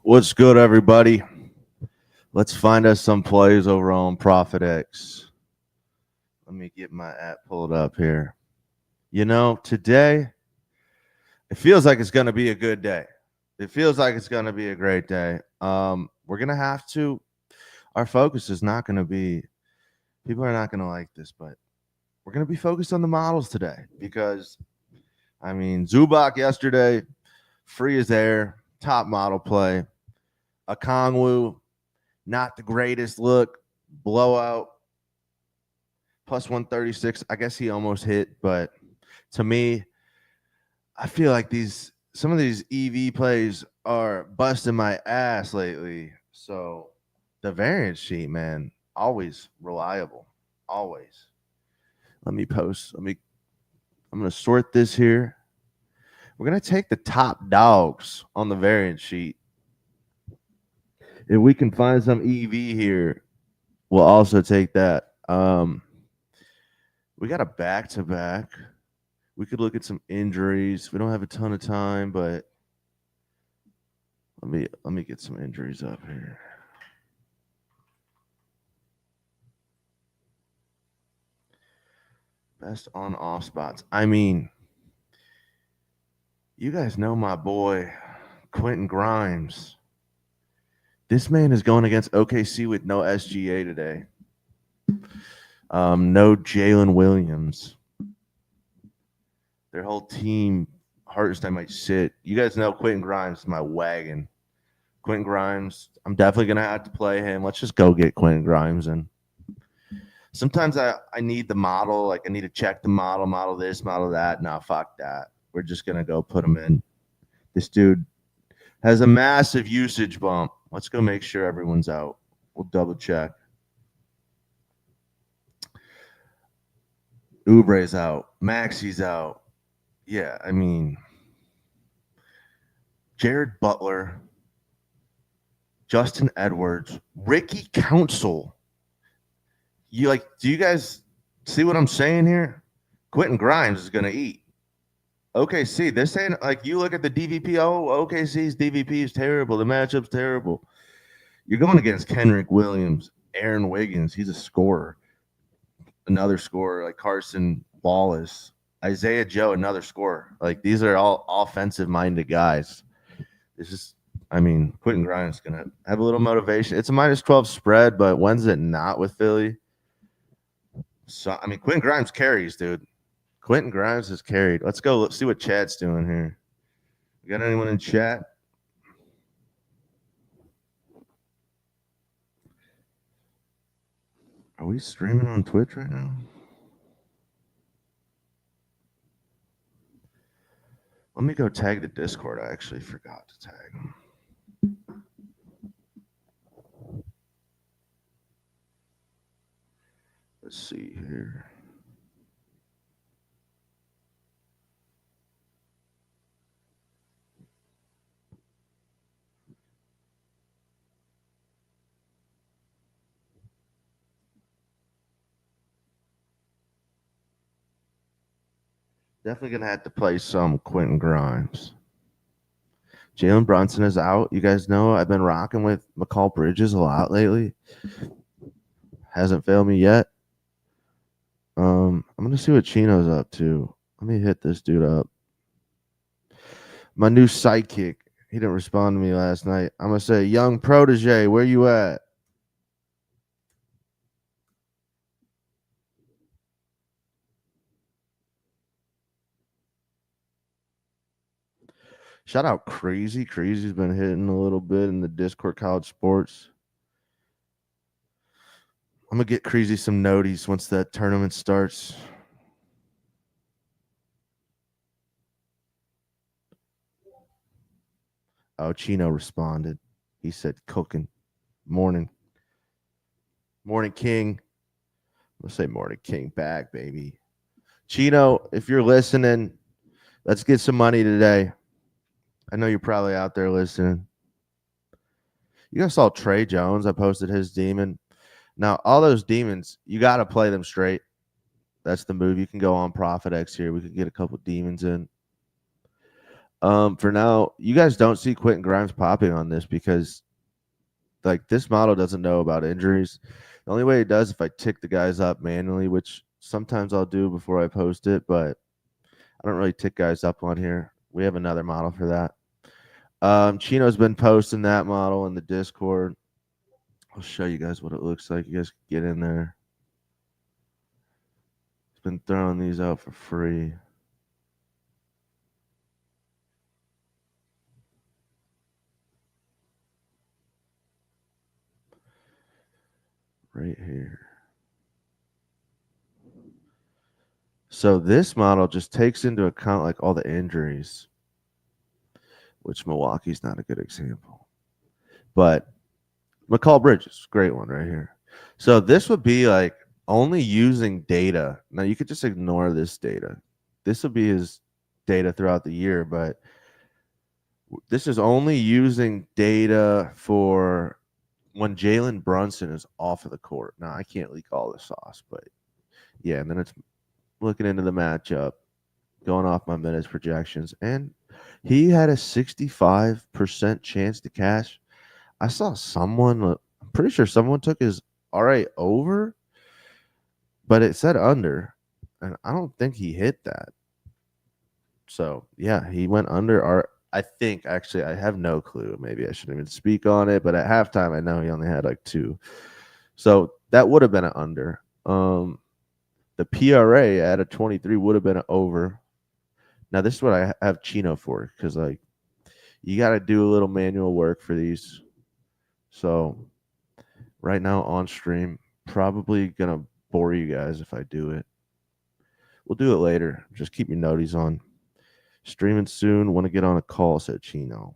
What's good, everybody? Let's find us some plays over on ProfitX. Let me get my app pulled up here. Today it feels like it's going to be a good day. It feels like it's going to be a great day. We're going to have to. Our focus is not going to be. People are not going to like this, but we're going to be focused on the models today because, Zubak yesterday, free as air, top model play. Akongwu, not the greatest look, blowout, plus 136. I guess he almost hit, but to me, I feel like some of these EV plays are busting my ass lately. So the variance sheet, man, always reliable. Always. Let me post. I'm gonna sort this here. We're gonna take the top dogs on the variance sheet. If we can find some EV here, we'll also take that. We got a back to back. We could look at some injuries. We don't have a ton of time, but let me get some injuries up here. Best on off spots. You guys know my boy Quentin Grimes. This man is going against OKC with no SGA today. No Jalen Williams. Their whole team, Hartenstein might sit. You guys know Quentin Grimes is my wagon. Quentin Grimes, I'm definitely going to have to play him. Let's just go get Quentin Grimes. And sometimes I need the model. Like, I need to check the model this, model that. No, fuck that. We're just going to go put him in. This dude has a massive usage bump. Let's go make sure everyone's out. We'll double check. Oubre's out. Maxi's out. Yeah, Jared Butler, Justin Edwards, Ricky Council. Do you guys see what I'm saying here? Quentin Grimes is gonna eat. OKC, this ain't like you look at the DVP. Oh, OKC's DVP is terrible. The matchup's terrible. You're going against Kenrick Williams, Aaron Wiggins. He's a scorer. Another scorer like Carson Wallace. Isaiah Joe, another scorer. Like, these are all offensive-minded guys. Quentin Grimes is going to have a little motivation. It's a minus 12 spread, but when's it not with Philly? So, Quentin Grimes carries, dude. Quentin Grimes is carried. Let's see what chat's doing here. We got anyone in chat? Are we streaming on Twitch right now? Let me go tag the Discord. I actually forgot to tag them. Let's see here. Definitely going to have to play some Quentin Grimes. Jalen Brunson is out. You guys know I've been rocking with Mikal Bridges a lot lately. Hasn't failed me yet. I'm going to see what Chino's up to. Let me hit this dude up. My new sidekick. He didn't respond to me last night. I'm going to say, young protege, where you at? Shout out Crazy. Crazy's been hitting a little bit in the Discord College Sports. I'm going to get Crazy some noties once that tournament starts. Oh, Chino responded. He said, cooking. Morning. Morning, King. I'm going to say Morning King back, baby. Chino, if you're listening, let's get some money today. I know you're probably out there listening. You guys saw Trey Jones. I posted his demon. Now, all those demons, you got to play them straight. That's the move. You can go on ProfitX here. We could get a couple demons in. For now, you guys don't see Quentin Grimes popping on this because like this model doesn't know about injuries. The only way it does if I tick the guys up manually, which sometimes I'll do before I post it, but I don't really tick guys up on here. We have another model for that. Chino's been posting that model in the Discord. I'll show you guys what it looks like. You guys can get in there. He's been throwing these out for free. Right here. So this model just takes into account like all the injuries, which Milwaukee's not a good example. But McCall Bridges, great one right here. So this would be like only using data. Now you could just ignore this data. This would be his data throughout the year, but this is only using data for when Jalen Brunson is off of the court. Now I can't leak all the sauce, but yeah, and then it's looking into the matchup, going off my minutes projections, and he had a 65% chance to cash. I saw someone, I'm pretty sure someone took his RA over, but it said under, and I don't think he hit that. So yeah, he went under our. I think actually, I have no clue. Maybe I shouldn't even speak on it. But at halftime, I know he only had like 2, so that would have been an under. The PRA at a 23 would have been an over. Now this is what I have Chino for because like you got to do a little manual work for these. So right now on stream, probably gonna bore you guys if I do it. We'll do it later. Just keep your noties on. Streaming soon. Want to get on a call, said Chino.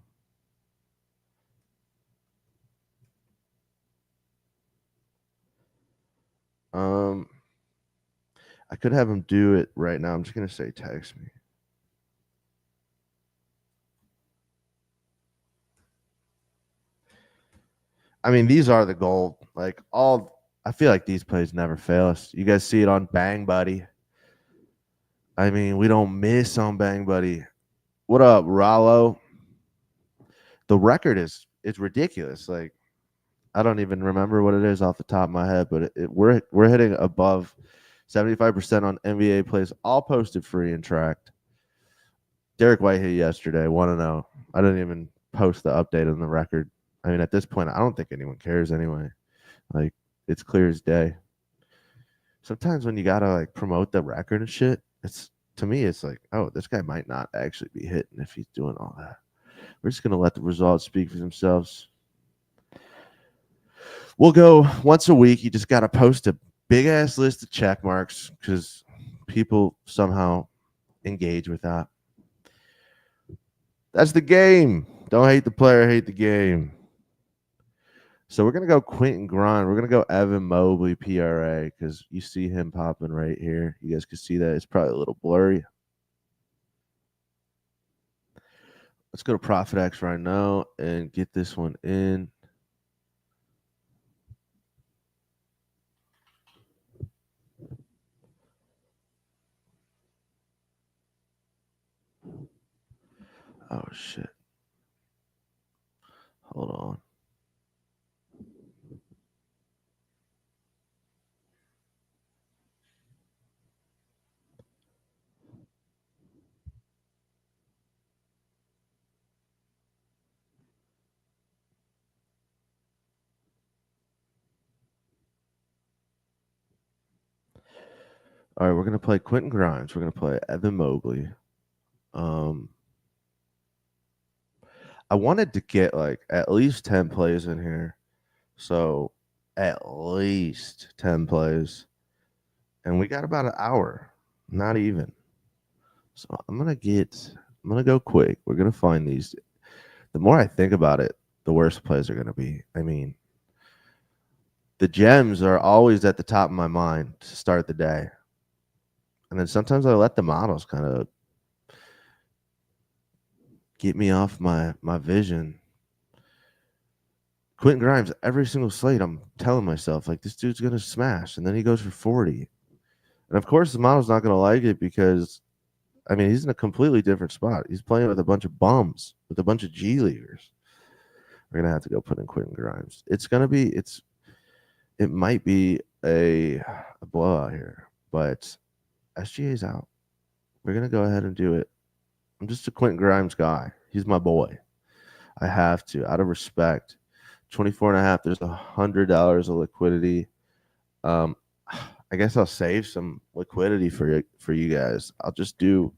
I could have him do it right now. I'm just gonna say text me. I mean, these are the gold. Like all, I feel like these plays never fail us. You guys see it on Bang Buddy. I mean, we don't miss on Bang Buddy. What up, Rollo? The record is it's ridiculous. Like I don't even remember what it is off the top of my head, but we're hitting above 75% on NBA plays, all posted free and tracked. Derek White hit yesterday, 1-0. I didn't even post the update on the record. I mean, at this point, I don't think anyone cares anyway. Like, it's clear as day. Sometimes when you gotta like promote the record and shit, it's to me, it's like, oh, this guy might not actually be hitting if he's doing all that. We're just gonna let the results speak for themselves. We'll go once a week. You just gotta post a big ass list of check marks because people somehow engage with that. That's the game. Don't hate the player, hate the game. So we're gonna go Quentin Grimes. We're gonna go Evan Mobley PRA because you see him popping right here. You guys can see that it's probably a little blurry. Let's go to Profit X right now and get this one in. Oh shit. Hold on. All right, we're gonna play Quentin Grimes. We're gonna play Evan Mobley. I wanted to get like at least 10 plays in here. So at least 10 plays. And we got about an hour. Not even. So I'm gonna go quick. We're gonna find these. The more I think about it, the worse plays are gonna be. I mean, the gems are always at the top of my mind to start the day. And then sometimes I let the models kind of get me off my vision. Quentin Grimes, every single slate, I'm telling myself, like, this dude's gonna smash, and then he goes for 40. And of course the model's not gonna like it because I mean, he's in a completely different spot. He's playing with a bunch of bums, with a bunch of G leaguers. We're gonna have to go put in Quentin Grimes. It might be a blowout here, but SGA's out. We're gonna go ahead and do it. I'm just a Quentin Grimes guy. He's my boy. I have to, out of respect. 24.5. There's $100 of liquidity. I guess I'll save some liquidity for you guys. I'll do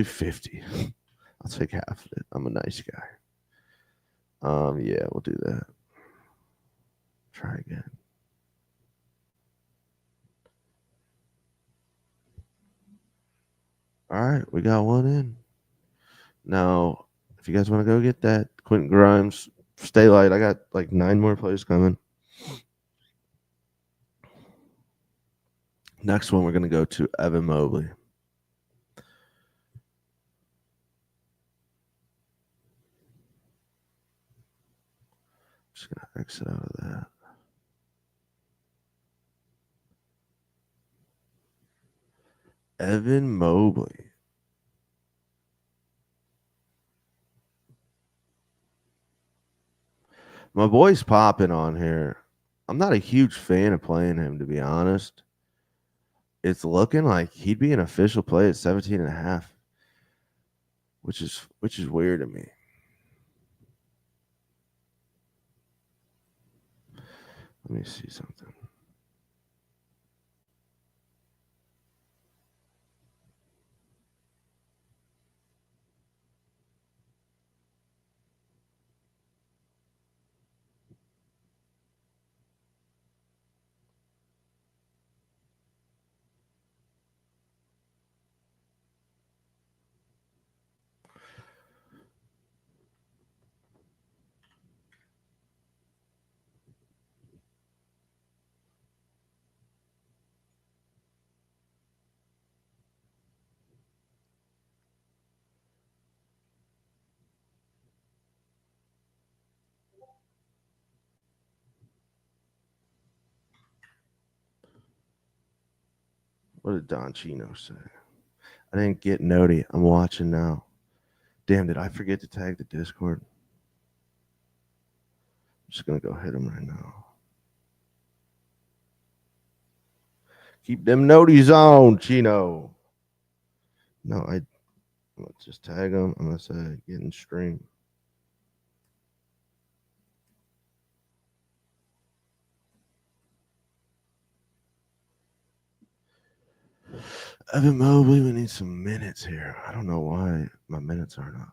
50. I'll take half of it. I'm a nice guy. Yeah, we'll do that. Try again. All right, we got one in. Now, if you guys want to go get that, Quentin Grimes, stay light. I got like 9 more plays coming. Next one, we're going to go to Evan Mobley. Just going to exit out of that. Evan Mobley. My boy's popping on here. I'm not a huge fan of playing him, to be honest. It's looking like he'd be an official play at 17.5, which is weird to me. Let me see something. What did Don Chino say? I didn't get Noti. I'm watching now. Damn, did I forget to tag the Discord? I'm just going to go hit him right now. Keep them noties on, Chino. No, let's just tag him. I'm going to say get in stream. Evan Mobley, we need some minutes here. I don't know why my minutes aren't up.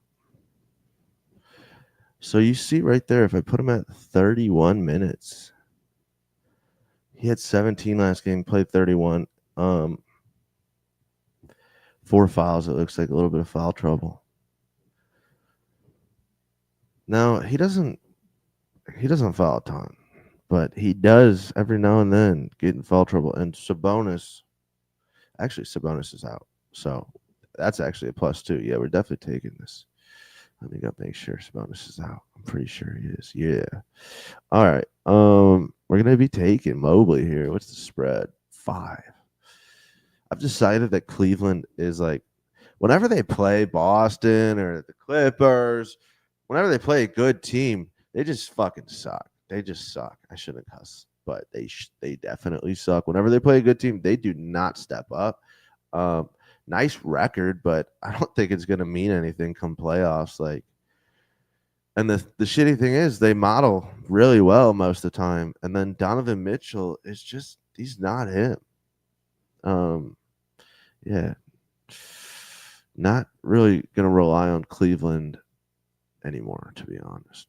So you see right there, if I put him at 31 minutes, he had 17 last game, played 31. 4 fouls. It looks like a little bit of foul trouble. Now he doesn't foul a ton, but he does every now and then get in foul trouble. And Sabonis is out, so that's actually a plus too. Yeah, we're definitely taking this. Let me go make sure Sabonis is out. I'm pretty sure he is. Yeah. All right. We're gonna be taking Mobley here. What's the spread? 5. I've decided that Cleveland is like, whenever they play Boston or the Clippers, whenever they play a good team, they just fucking suck. They just suck. I shouldn't cuss, but they definitely suck. Whenever they play a good team, they do not step up. Nice record, but I don't think it's going to mean anything come playoffs. Like, and the shitty thing is they model really well most of the time, and then Donovan Mitchell is just, he's not him. Yeah, not really going to rely on Cleveland anymore, to be honest.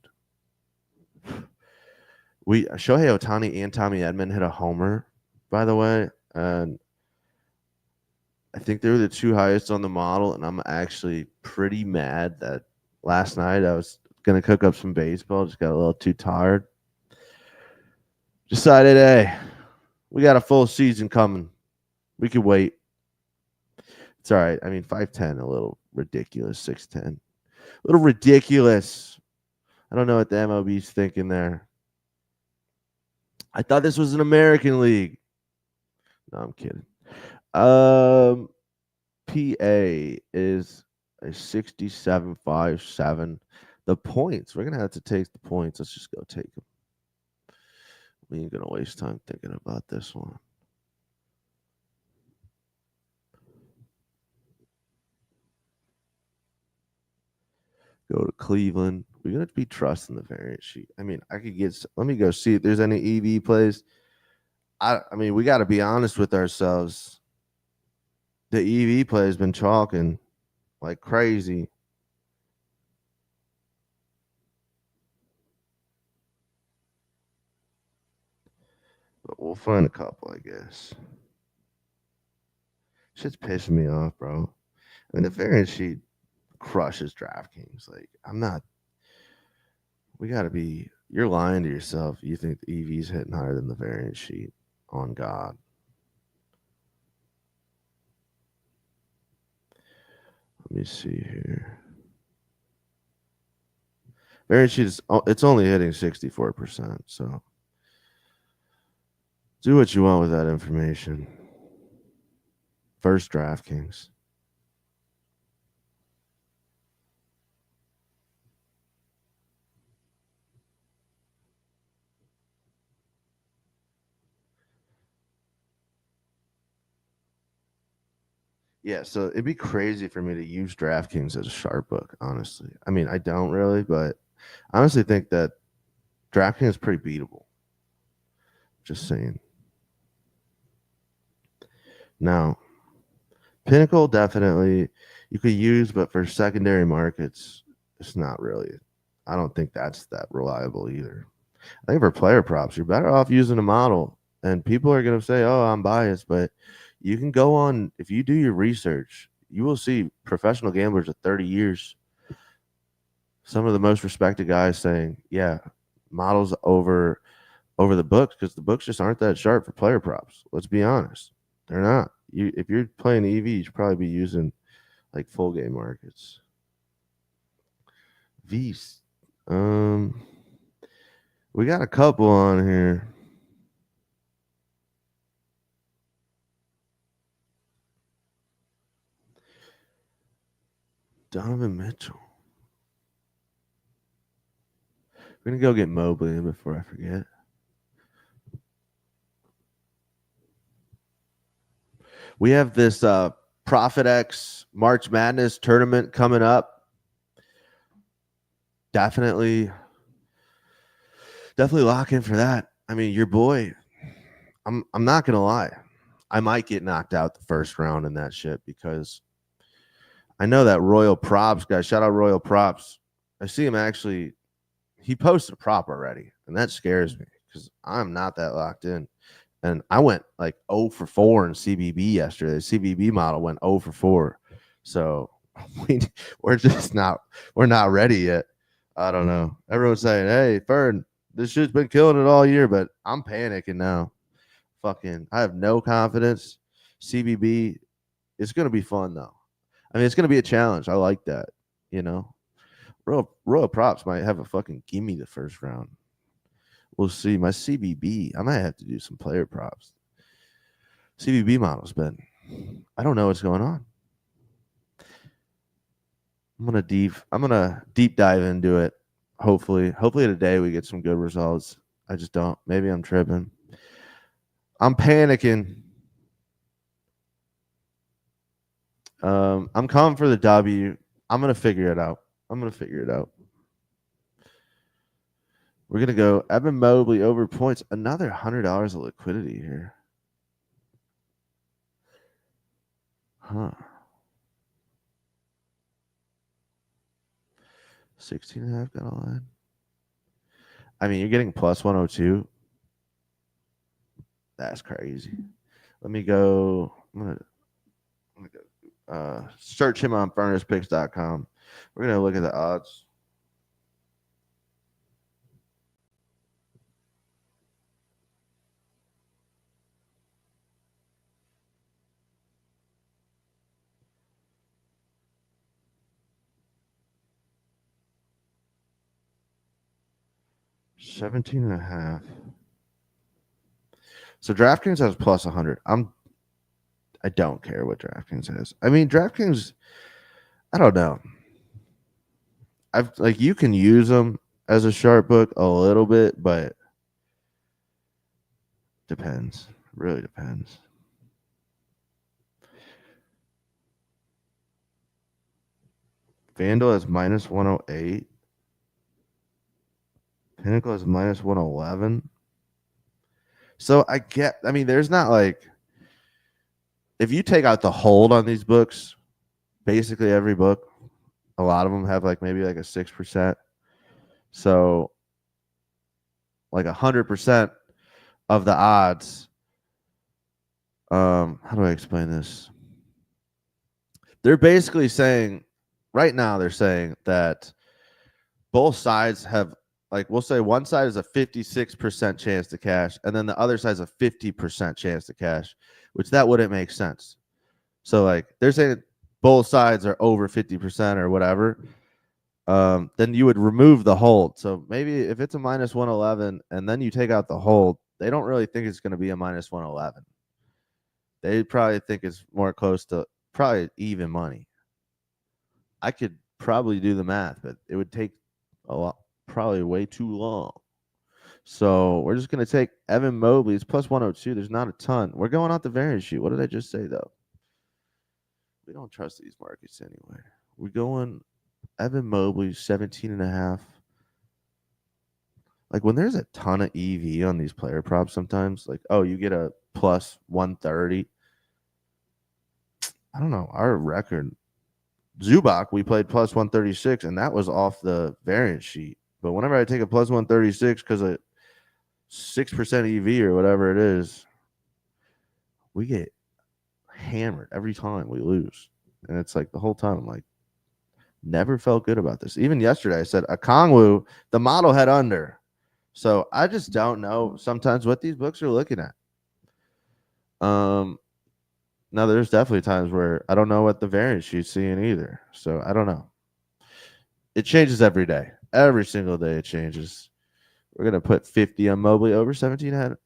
Shohei Ohtani and Tommy Edman hit a homer, by the way, and I think they were the 2 highest on the model, and I'm actually pretty mad that last night I was going to cook up some baseball, just got a little too tired. Decided, hey, we got a full season coming. We could wait. It's all right. I mean, 5'10", a little ridiculous. 6'10", a little ridiculous. I don't know what the MLB's thinking there. I thought this was an American league. No, I'm kidding. Um, PA is a 67.57. The points, we're gonna have to take the points. Let's just go take them. We ain't gonna waste time thinking about this one. Go to Cleveland. We're gonna be trusting the variant sheet. I mean, I could get. Let me go see if there's any EV plays. I mean, we got to be honest with ourselves. The EV play has been chalking like crazy. But we'll find a couple, I guess. Shit's pissing me off, bro. I mean, the variant sheet crushes DraftKings. Like, I'm not. We got to be. You're lying to yourself. You think the EV's hitting higher than the variant sheet? On God. Let me see here. Variant sheet is. It's only hitting 64%. So do what you want with that information. First DraftKings. Yeah, so it'd be crazy for me to use DraftKings as a sharp book, honestly. I mean, I don't really, but I honestly think that DraftKings is pretty beatable. Just saying. Now, Pinnacle definitely you could use, but for secondary markets, it's not really. I don't think that's that reliable either. I think for player props, you're better off using a model. And people are going to say, oh, I'm biased, but you can go on, if you do your research, you will see professional gamblers of 30 years, some of the most respected guys saying, yeah, models over the books because the books just aren't that sharp for player props. Let's be honest. They're not. You if you're playing EV, you should probably be using like full game markets. V's. We got a couple on here. Donovan Mitchell. We're gonna go get Mobley in before I forget. We have this Profit X March Madness tournament coming up. Definitely lock in for that. I mean, your boy, I'm not gonna lie. I might get knocked out the first round in that shit because I know that Royal Props guy. Shout out Royal Props. I see him actually. He posted a prop already, and that scares me because I'm not that locked in. And I went like 0 for 4 in CBB yesterday. The CBB model went 0 for 4. So we're just not ready yet. I don't know. Everyone's saying, "Hey, Fern, this shit's been killing it all year," but I'm panicking now. Fucking, I have no confidence. CBB, it's gonna be fun though. I mean, it's gonna be a challenge. I like that. You know, Royal Props might have a fucking gimme the first round. We'll see. My CBB, I might have to do some player props. CBB models, but I don't know what's going on. I'm gonna deep dive into it. Hopefully today we get some good results. I just don't. Maybe I'm tripping. I'm panicking. I'm coming for the W. I'm gonna figure it out. We're gonna go Evan Mobley over points. Another $100 of liquidity here. Huh. 16.5 got a line. I mean, you're getting plus 102. That's crazy. Let me go. I'm gonna go search him on furnacepicks.com. We're gonna look at the odds. Seventeen and a half. So DraftKings has plus 100. I don't care what DraftKings is. I mean, DraftKings, I don't know. I've like you can use them as a sharp book a little bit, but depends. Really depends. Vandal is minus 108. Pinnacle is minus 111. So I mean, there's not like, if you take out the hold on these books, basically every book, a lot of them have like maybe like a 6%. So like 100% of the odds. How do I explain this? They're basically saying right now, they're saying that both sides have, like, we'll say one side is a 56% chance to cash, and then the other side's a 50% chance to cash, which that wouldn't make sense. So like they're saying both sides are over 50% or whatever. Then you would remove the hold. So maybe if it's a minus 111 and then you take out the hold, they don't really think it's going to be a minus 111. They probably think it's more close to probably even money. I could probably do the math, but it would take a lot, probably way too long. So we're just going to take Evan Mobley's plus 102. There's not a ton. We're going out the variance sheet. What did I just say, though? We don't trust these markets anyway. We're going Evan Mobley, 17.5. Like when there's a ton of EV on these player props sometimes, like, oh, you get a plus 130. I don't know. Our record, Zubac, we played plus 136, and that was off the variance sheet. But whenever I take a plus 136 because of 6% EV or whatever it is, we get hammered every time we lose. And it's like the whole time I'm like, never felt good about this. Even yesterday, I said Okongwu, the model had under. So I just don't know sometimes what these books are looking at. Now there's definitely times where I don't know what the variance sheet's seeing either. So I don't know. It changes every day. Every single day it changes. We're going to put 50 on Mobley over 17 and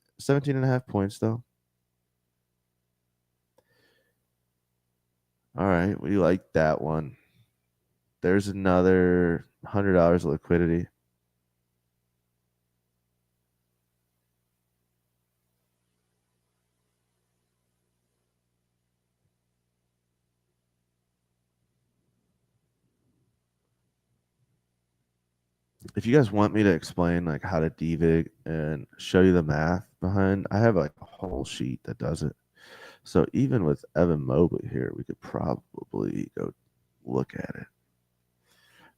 a half points, though. All right. We like that one. There's another $100 of liquidity. If you guys want me to explain like how to DVIG and show you the math behind, I have like a whole sheet that does it. So even with Evan Mobley here, we could probably go look at it.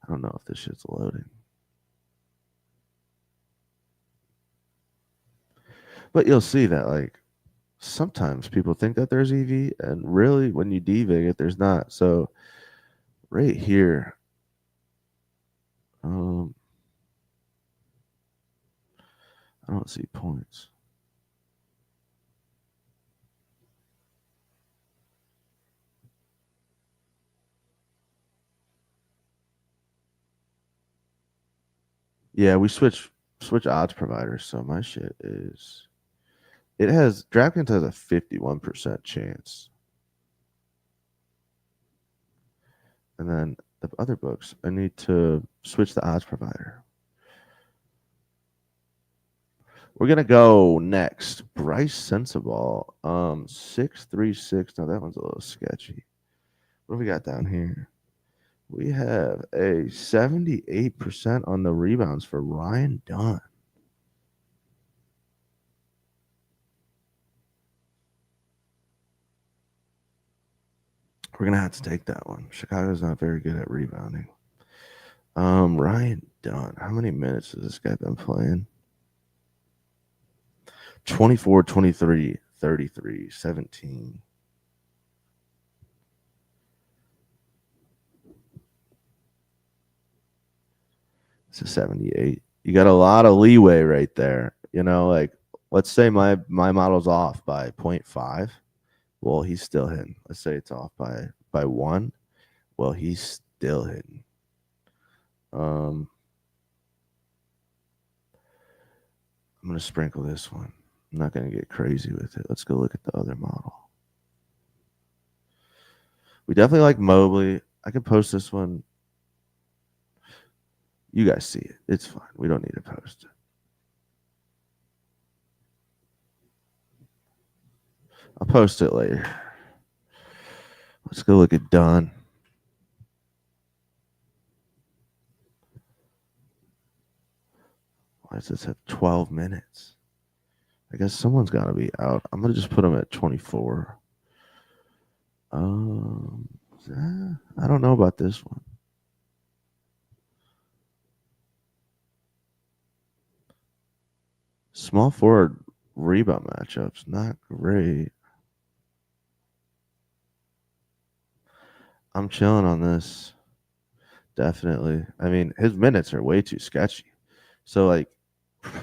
I don't know if this shit's loading. But you'll see that like sometimes people think that there's EV, and really when you DVIG it, there's not. So right here, I don't see points. Yeah, we switch odds providers. So my shit is, it has, DraftKings has a 51% chance. And then the other books, I need to switch the odds provider. We're gonna go next. Bryce Sensabaugh, 636. Now that one's a little sketchy. What do we got down here? We have a 78% on the rebounds for Ryan Dunn. We're gonna have to take that one. Chicago's not very good at rebounding. Ryan Dunn. How many minutes has this guy been playing? 24, 23, 33, 17. It's a 78. You got a lot of leeway right there. You know, like let's say my model's off by 0.5. Well, he's still hitting. Let's say it's off by 1. Well, he's still hitting. I'm going to sprinkle this one. I'm not going to get crazy with it. Let's go look at the other model. We definitely like Mobley. I can post this one. You guys see it. It's fine. We don't need to post it. I'll post it later. Let's go look at Dunn. Why does this have 12 minutes? I guess someone's got to be out. I'm going to just put him at 24. I don't know about this one. Small forward rebound matchups, not great. I'm chilling on this. Definitely. I mean, his minutes are way too sketchy. So, like,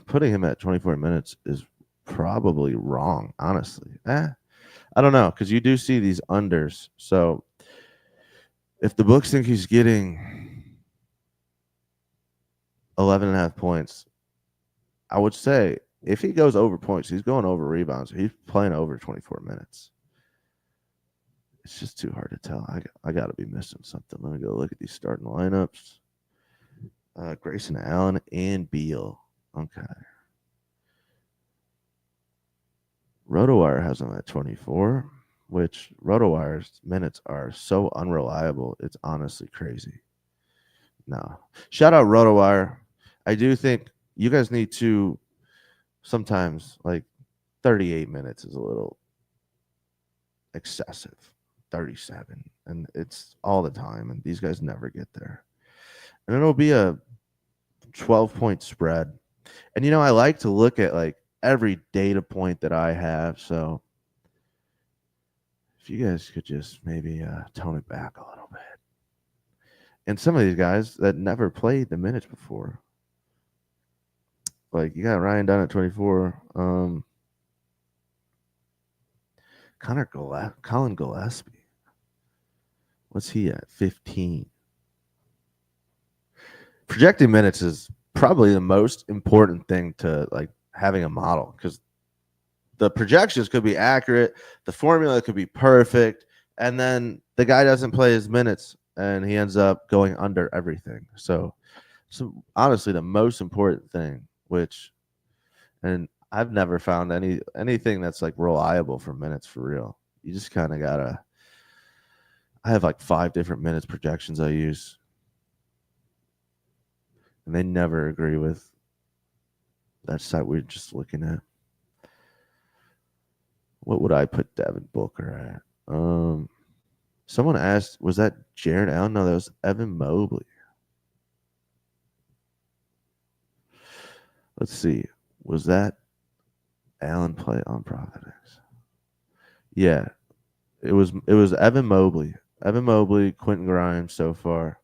putting him at 24 minutes is probably wrong, honestly. I don't know, because you do see these unders. So, if the books think he's getting 11 and a half points, I would say if he goes over points, he's going over rebounds. He's playing over 24 minutes. It's just too hard to tell. I got to be missing something. Let me go look at these starting lineups. Grayson Allen and Beal. Okay. RotoWire has him at 24, which RotoWire's minutes are so unreliable. It's honestly crazy. No. Shout out RotoWire. I do think you guys need to sometimes, like, 38 minutes is a little excessive. 37. And it's all the time. And these guys never get there. And it'll be a 12-point spread. And, I like to look at, like, every data point that I have. So if you guys could just maybe tone it back a little bit. And some of these guys that never played the minutes before. Like, you got Ryan Dunn at 24. Colin Gillespie. What's he at? 15. Projecting minutes is probably the most important thing to, like, having a model, because the projections could be accurate, the formula could be perfect, and then the guy doesn't play his minutes and he ends up going under everything. So honestly, the most important thing, and I've never found anything that's, like, reliable for minutes for real. You just kind of gotta. I have like 5 different minutes projections I use, and they never agree with that site we're just looking at. What would I put Devin Booker at? Someone asked, was that Jared Allen? No, that was Evan Mobley. Let's see. Was that Allen play on Providence? Yeah. It was Evan Mobley. Evan Mobley, Quentin Grimes so far.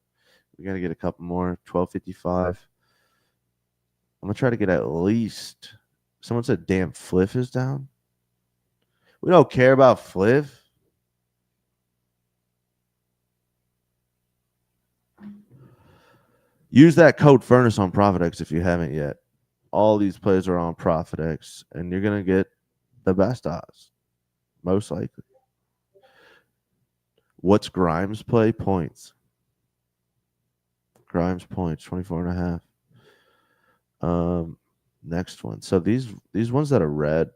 We got to get a couple more. 12:55. I'm going to try to get at least. Someone said, damn, Fliff is down. We don't care about Fliff. Use that code Furnace on ProfitX if you haven't yet. All these plays are on ProfitX, and you're going to get the best odds, most likely. What's Grimes play? Points. Grimes points, 24.5. Next one. So these ones that are red.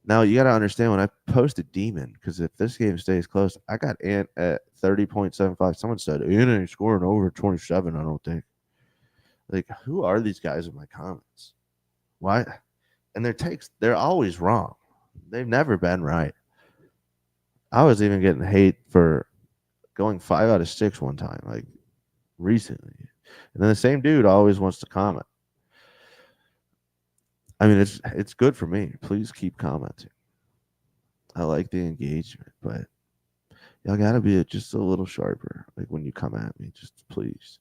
Now you got to understand, when I posted Demon, because if this game stays close, I got Ant at 30.75. Someone said Ant ain't scoring over 27. I don't think. Like, who are these guys in my comments? Why? And their takes, they're always wrong. They've never been right. I was even getting hate for going 5 out of 6 one time, like, recently. And then the same dude always wants to comment. I mean, it's good for me. Please keep commenting. I like the engagement, but y'all gotta be just a little sharper, like, when you come at me. Just please.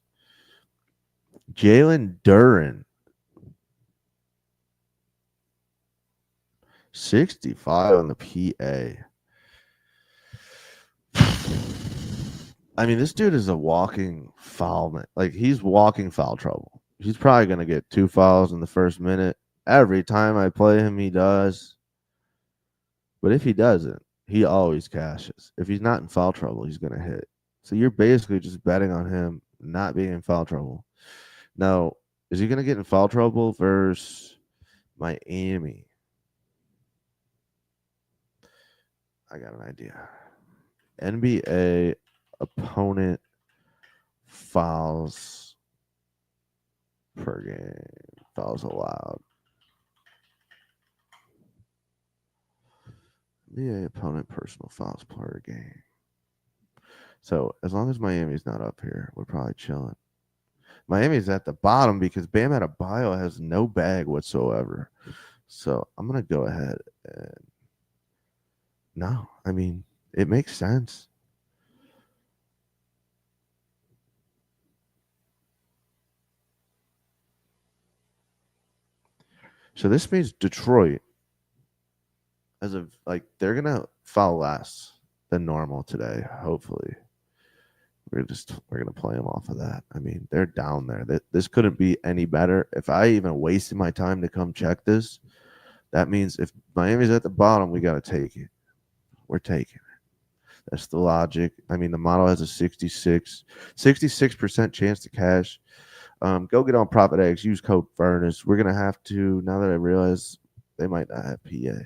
Jalen Duren, 65 on the PA. I mean, this dude is a walking foul. Like, he's walking foul trouble. He's probably going to get 2 fouls in the first minute. Every time I play him, he does. But if he doesn't, he always cashes. If he's not in foul trouble, he's going to hit. So you're basically just betting on him not being in foul trouble. Now, is he going to get in foul trouble versus Miami? I got an idea. NBA opponent fouls per game. Fouls allowed. NBA opponent personal fouls per game. So as long as Miami's not up here, we're probably chilling. Miami's at the bottom because Bam Adebayo has no bag whatsoever. So I'm gonna go ahead and no, I mean it makes sense. So this means Detroit, as of like, they're gonna foul less than normal today. Hopefully, we're gonna play them off of that. I mean, they're down there. This couldn't be any better. If I even wasted my time to come check this, that means if Miami's at the bottom, we gotta take it. We're taking it. That's the logic. I mean, the model has a 66% chance to cash. Go get on Profit X. Use code Furnace. We're gonna have to, now that I realize they might not have PA.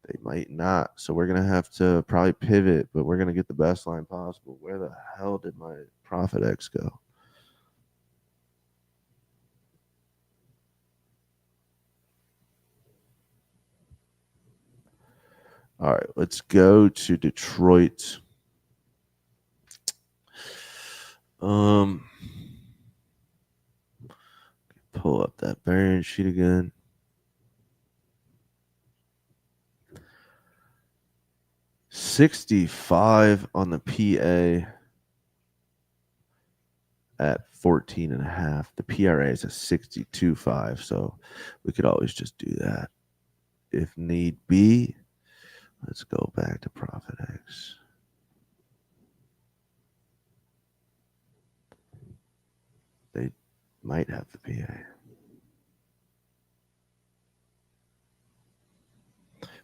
They might not. So we're gonna have to probably pivot, but we're gonna get the best line possible. Where the hell did my Profit X go? All right, let's go to Detroit. Pull up that variance sheet again. 65 on the PA at 14.5. The PRA is a 62.5, so we could always just do that if need be. Let's go back to Profit X. They might have the PA.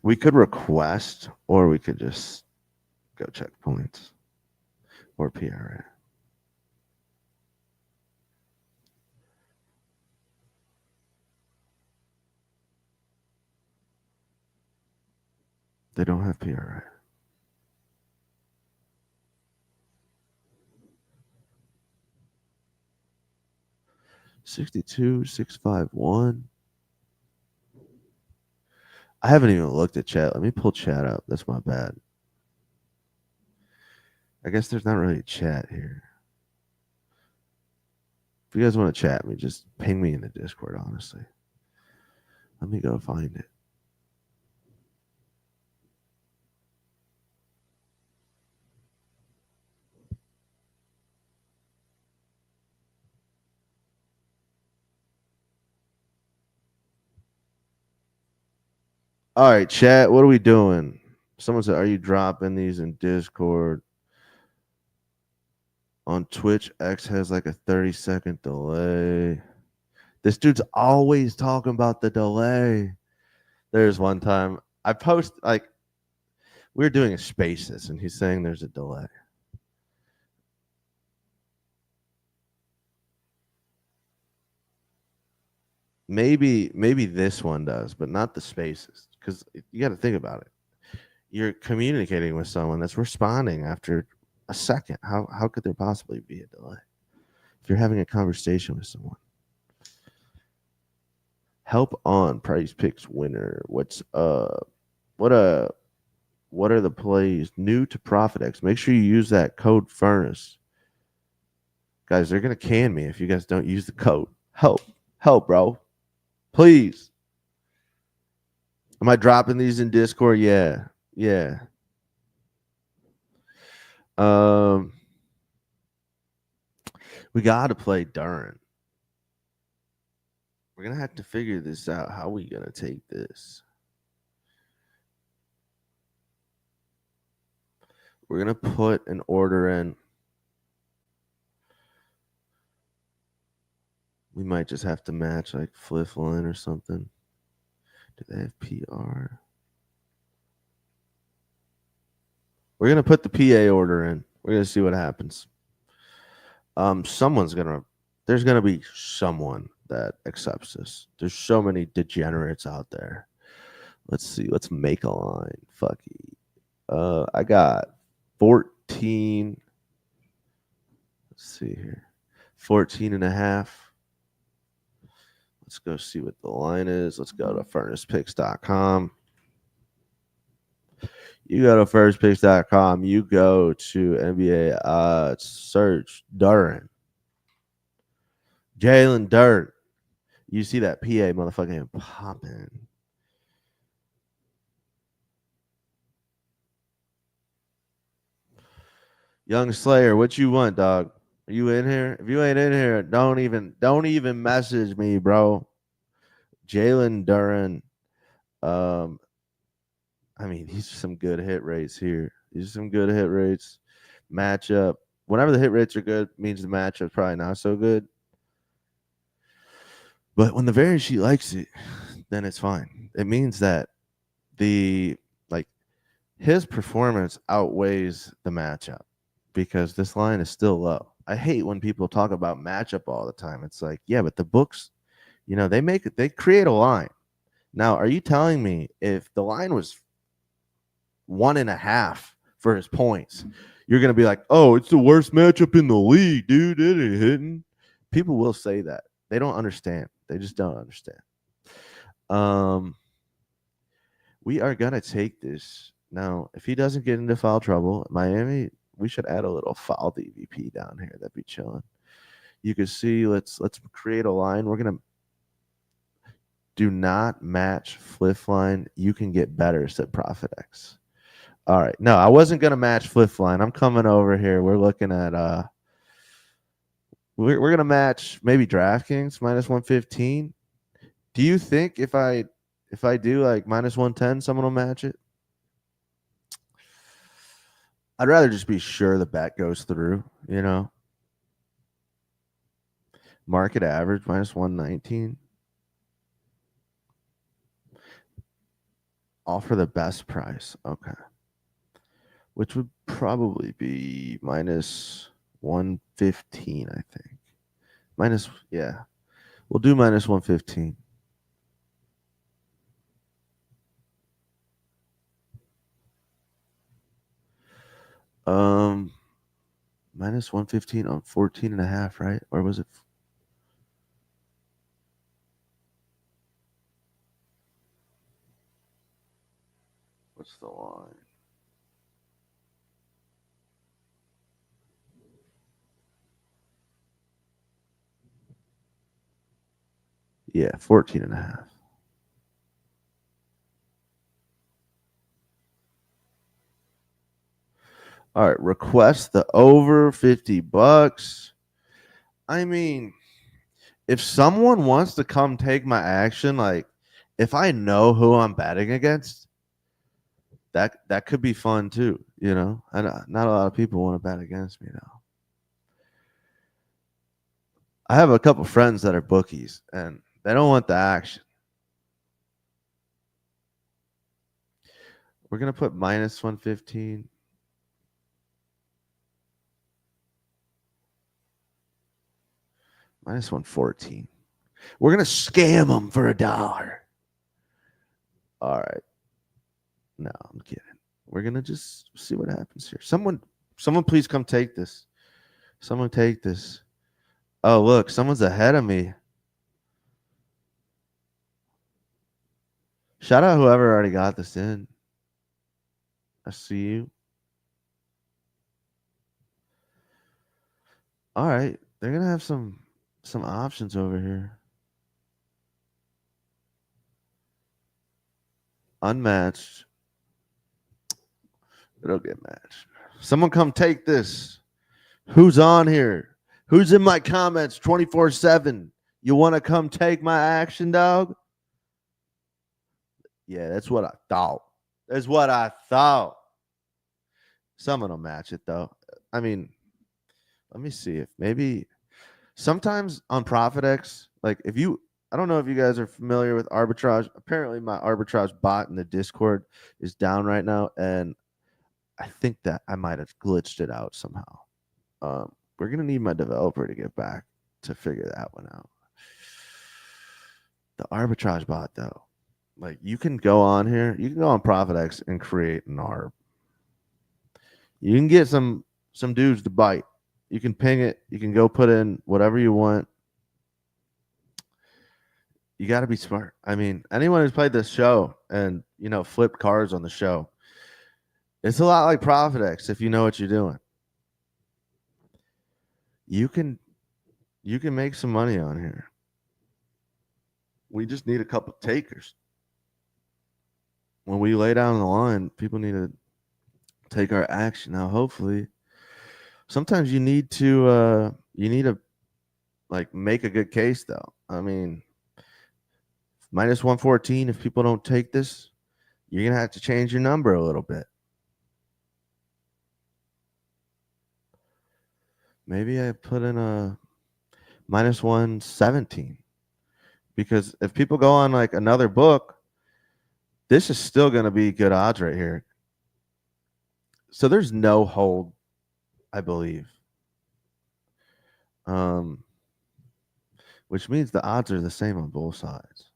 We could request, or we could just go check points or PRA. They don't have PRA. $62,651. I haven't even looked at chat. Let me pull chat up. That's my bad. I guess there's not really chat here. If you guys want to chat me, just ping me in the Discord, honestly. Let me go find it. All right, chat. What are we doing? Someone said, "Are you dropping these in Discord?" On Twitch, X has like a 30-second delay. This dude's always talking about the delay. There's one time I post, like, we were doing a spaces and he's saying there's a delay. Maybe this one does, but not the spaces, because you got to think about it. You're communicating with someone that's responding after a second. How could there possibly be a delay if you're having a conversation with someone? Help on Price Picks winner. What's what are the plays new to Profit X? Make sure you use that code Furnace. Guys, they're gonna can me if you guys don't use the code. Help, bro. Please. Am I dropping these in Discord? Yeah. We gotta play Duran. We're gonna have to figure this out. How are we gonna take this? We're gonna put an order in. We might just have to match like Flifflin or something. Do they have PR? We're gonna put the PA order in. We're gonna see what happens. There's gonna be someone that accepts this. There's so many degenerates out there. Let's see. Let's make a line. Fuck it. I got 14. Let's see here. 14 and a half. Let's go see what the line is. Let's go to furnacepicks.com. You go to firstpicks.com. You go to NBA. Search Duren. Jalen Duren. You see that PA motherfucking popping. Young Slayer, what you want, dog? Are you in here? If you ain't in here, don't even message me, bro. Jalen Duren. I mean, these are some good hit rates here. These are some good hit rates. Matchup. Whenever the hit rates are good, means the matchup's probably not so good. But when the variance sheet likes it, then it's fine. It means that his performance outweighs the matchup because this line is still low. I hate when people talk about matchup all the time. It's like, yeah, but the books, they create a line. Now, are you telling me if the line was 1.5 for his points, you're going to be like, oh, it's the worst matchup in the league, dude. It ain't hitting. People will say that. They don't understand. They just don't understand. We are going to take this. Now, if he doesn't get into foul trouble, Miami, we should add a little foul DVP down here. That'd be chilling. You can see, let's create a line. We're going to do not match Fliff line. You can get better, said Profit X. All right. No, I wasn't going to match Fliff line. I'm coming over here. We're looking at we're going to match maybe DraftKings minus 115. Do you think if I do like minus 110, someone will match it? I'd rather just be sure the bet goes through, Market average minus 119. Offer the best price. Okay. Which would probably be minus 115, I think. We'll do minus 115. Minus 115 on 14.5, right? Or was it? What's the line? Yeah, 14.5. All right, request the over $50. I mean, if someone wants to come take my action, like if I know who I'm betting against, that could be fun too, not a lot of people want to bet against me now. I have a couple friends that are bookies and they don't want the action. We're going to put minus 115. Minus 114. We're going to scam them for $1. All right. No, I'm kidding. We're going to just see what happens here. Someone please come take this. Someone take this. Oh, look, someone's ahead of me. Shout out whoever already got this in. I see you. All right. They're going to have some options over here. Unmatched. It'll get matched. Someone come take this. Who's on here? Who's in my comments 24/7? You want to come take my action, dog? Yeah, that's what I thought. That's what I thought. Someone will match it, though. I mean, let me see if maybe sometimes on ProfitX, like I don't know if you guys are familiar with arbitrage. Apparently, my arbitrage bot in the Discord is down right now, and I think that I might have glitched it out somehow. We're gonna need my developer to get back to figure that one out. The arbitrage bot, though, like you can go on here, you can go on ProfitX and create an arb. You can get some dudes to bite. You can ping it. You can go put in whatever you want. You got to be smart. I mean, anyone who's played this show and flipped cards on the show, it's a lot like ProfitX if you know what you're doing. You can make some money on here. We just need a couple takers. When we lay down the line, people need to take our action. Now, hopefully, sometimes you need to like make a good case though. I mean, minus 114, if people don't take this, you're gonna have to change your number a little bit. Maybe I put in a minus 117, because if people go on like another book, this is still going to be good odds right here. So there's no hold, I believe. Which means the odds are the same on both sides,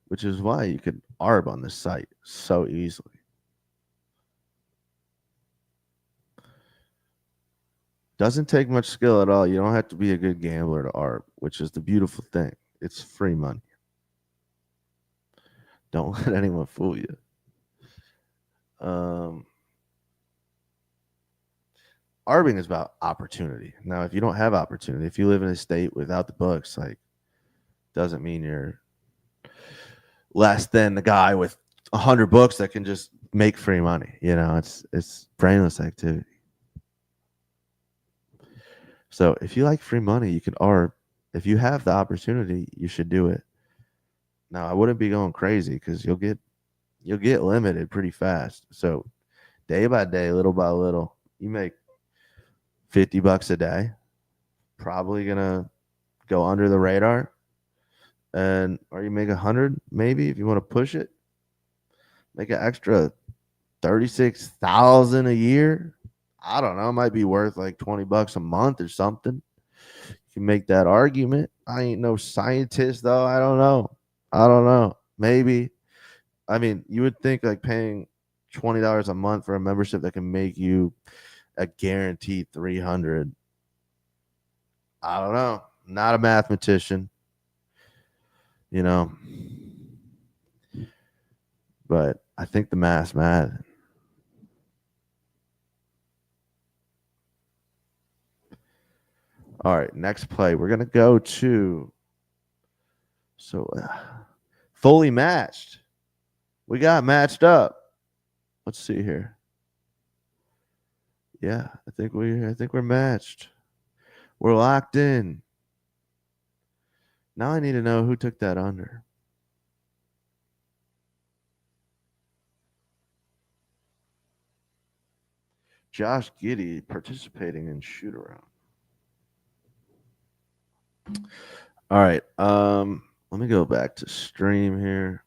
which is why you could arb on this site so easily. Doesn't take much skill at all. You don't have to be a good gambler to arb, which is the beautiful thing. It's free money. Don't let anyone fool you. Arbing is about opportunity. Now, if you don't have opportunity, if you live in a state without the books, like, doesn't mean you're less than the guy with 100 books that can just make free money. It's brainless activity. So if you like free money, you can arb. If you have the opportunity, you should do it. Now, I wouldn't be going crazy because you'll get limited pretty fast. So day by day, little by little, you make $50 a day. Probably gonna go under the radar. Or you make 100, maybe, if you want to push it. Make an extra 36,000 a year. I don't know. It might be worth like $20 a month or something. You can make that argument. I ain't no scientist though. I don't know. Maybe. I mean, you would think like paying $20 a month for a membership that can make you a guaranteed 300. I don't know. Not a mathematician, but I think the math's mad. All right, next play. We're going to go to fully matched. We got matched up. Let's see here. Yeah, I think we're matched. We're locked in. Now I need to know who took that under. Josh Giddey participating in shoot around. All right. Let me go back to stream here.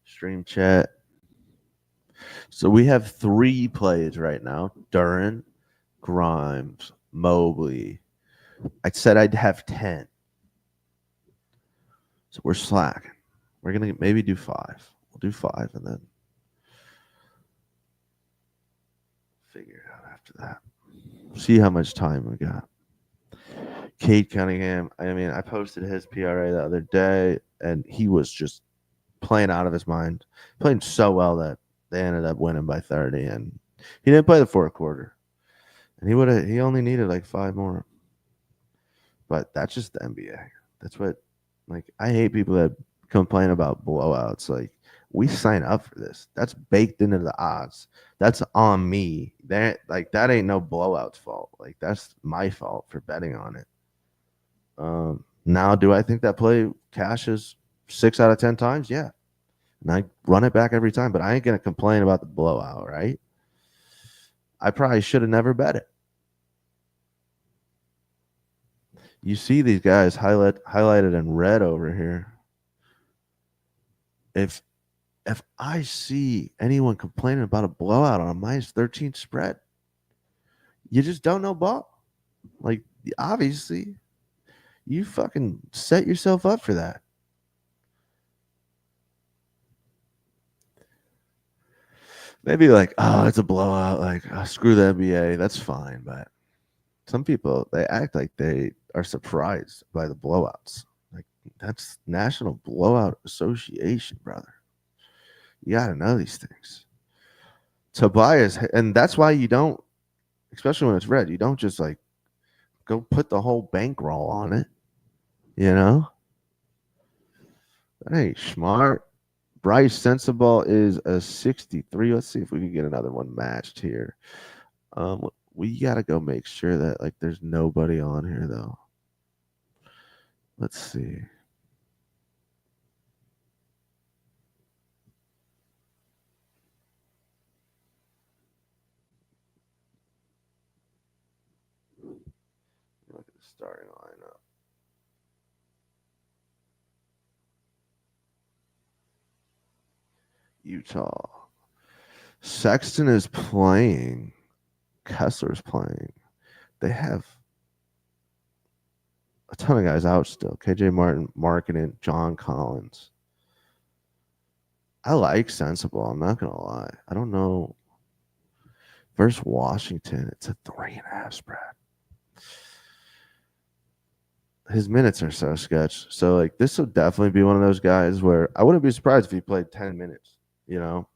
Stream chat. So we have 3 plays right now. Duran, Grimes, Mobley. I said I'd have 10. So we're slacking. We're going to maybe do 5. We'll do 5 and then figure it out after that. See how much time we got. Cade Cunningham. I mean, I posted his PRA the other day, and he was just playing out of his mind, playing so well that they ended up winning by 30. And he didn't play the fourth quarter, and he only needed like 5 more. But that's just the NBA. That's what, like, I hate people that complain about blowouts. Like, we sign up for this. That's baked into the odds. That's on me. That ain't no blowout's fault. Like, that's my fault for betting on it. Now, do I think that play cashes 6 out of 10 times? Yeah. And I run it back every time, but I ain't going to complain about the blowout, right? I probably should have never bet it. You see these guys highlighted in red over here. If if I see anyone complaining about a blowout on a minus 13 spread, you just don't know ball. Like, obviously, you fucking set yourself up for that. Maybe like, oh, it's a blowout. Like, oh, screw the NBA. That's fine. But some people, they act like they are surprised by the blowouts. Like, that's National Blowout Association, brother. You got to know these things. Tobias, and that's why you don't, especially when it's red, you don't just like go put the whole bankroll on it. You know, that ain't smart. Bryce Sensible is a 63. Let's see if we can get another one matched here. We gotta go make sure that like there's nobody on here though. Let's see. Look at the starting lineup. Utah. Sexton is playing. Kessler's playing. They have a ton of guys out still. KJ Martin, Markkanen, John Collins. I like Sensible. I'm not gonna lie. I don't know. Versus Washington, it's a 3.5 spread. His minutes are so sketch. So like this will definitely be one of those guys where I wouldn't be surprised if he played 10 minutes, you know.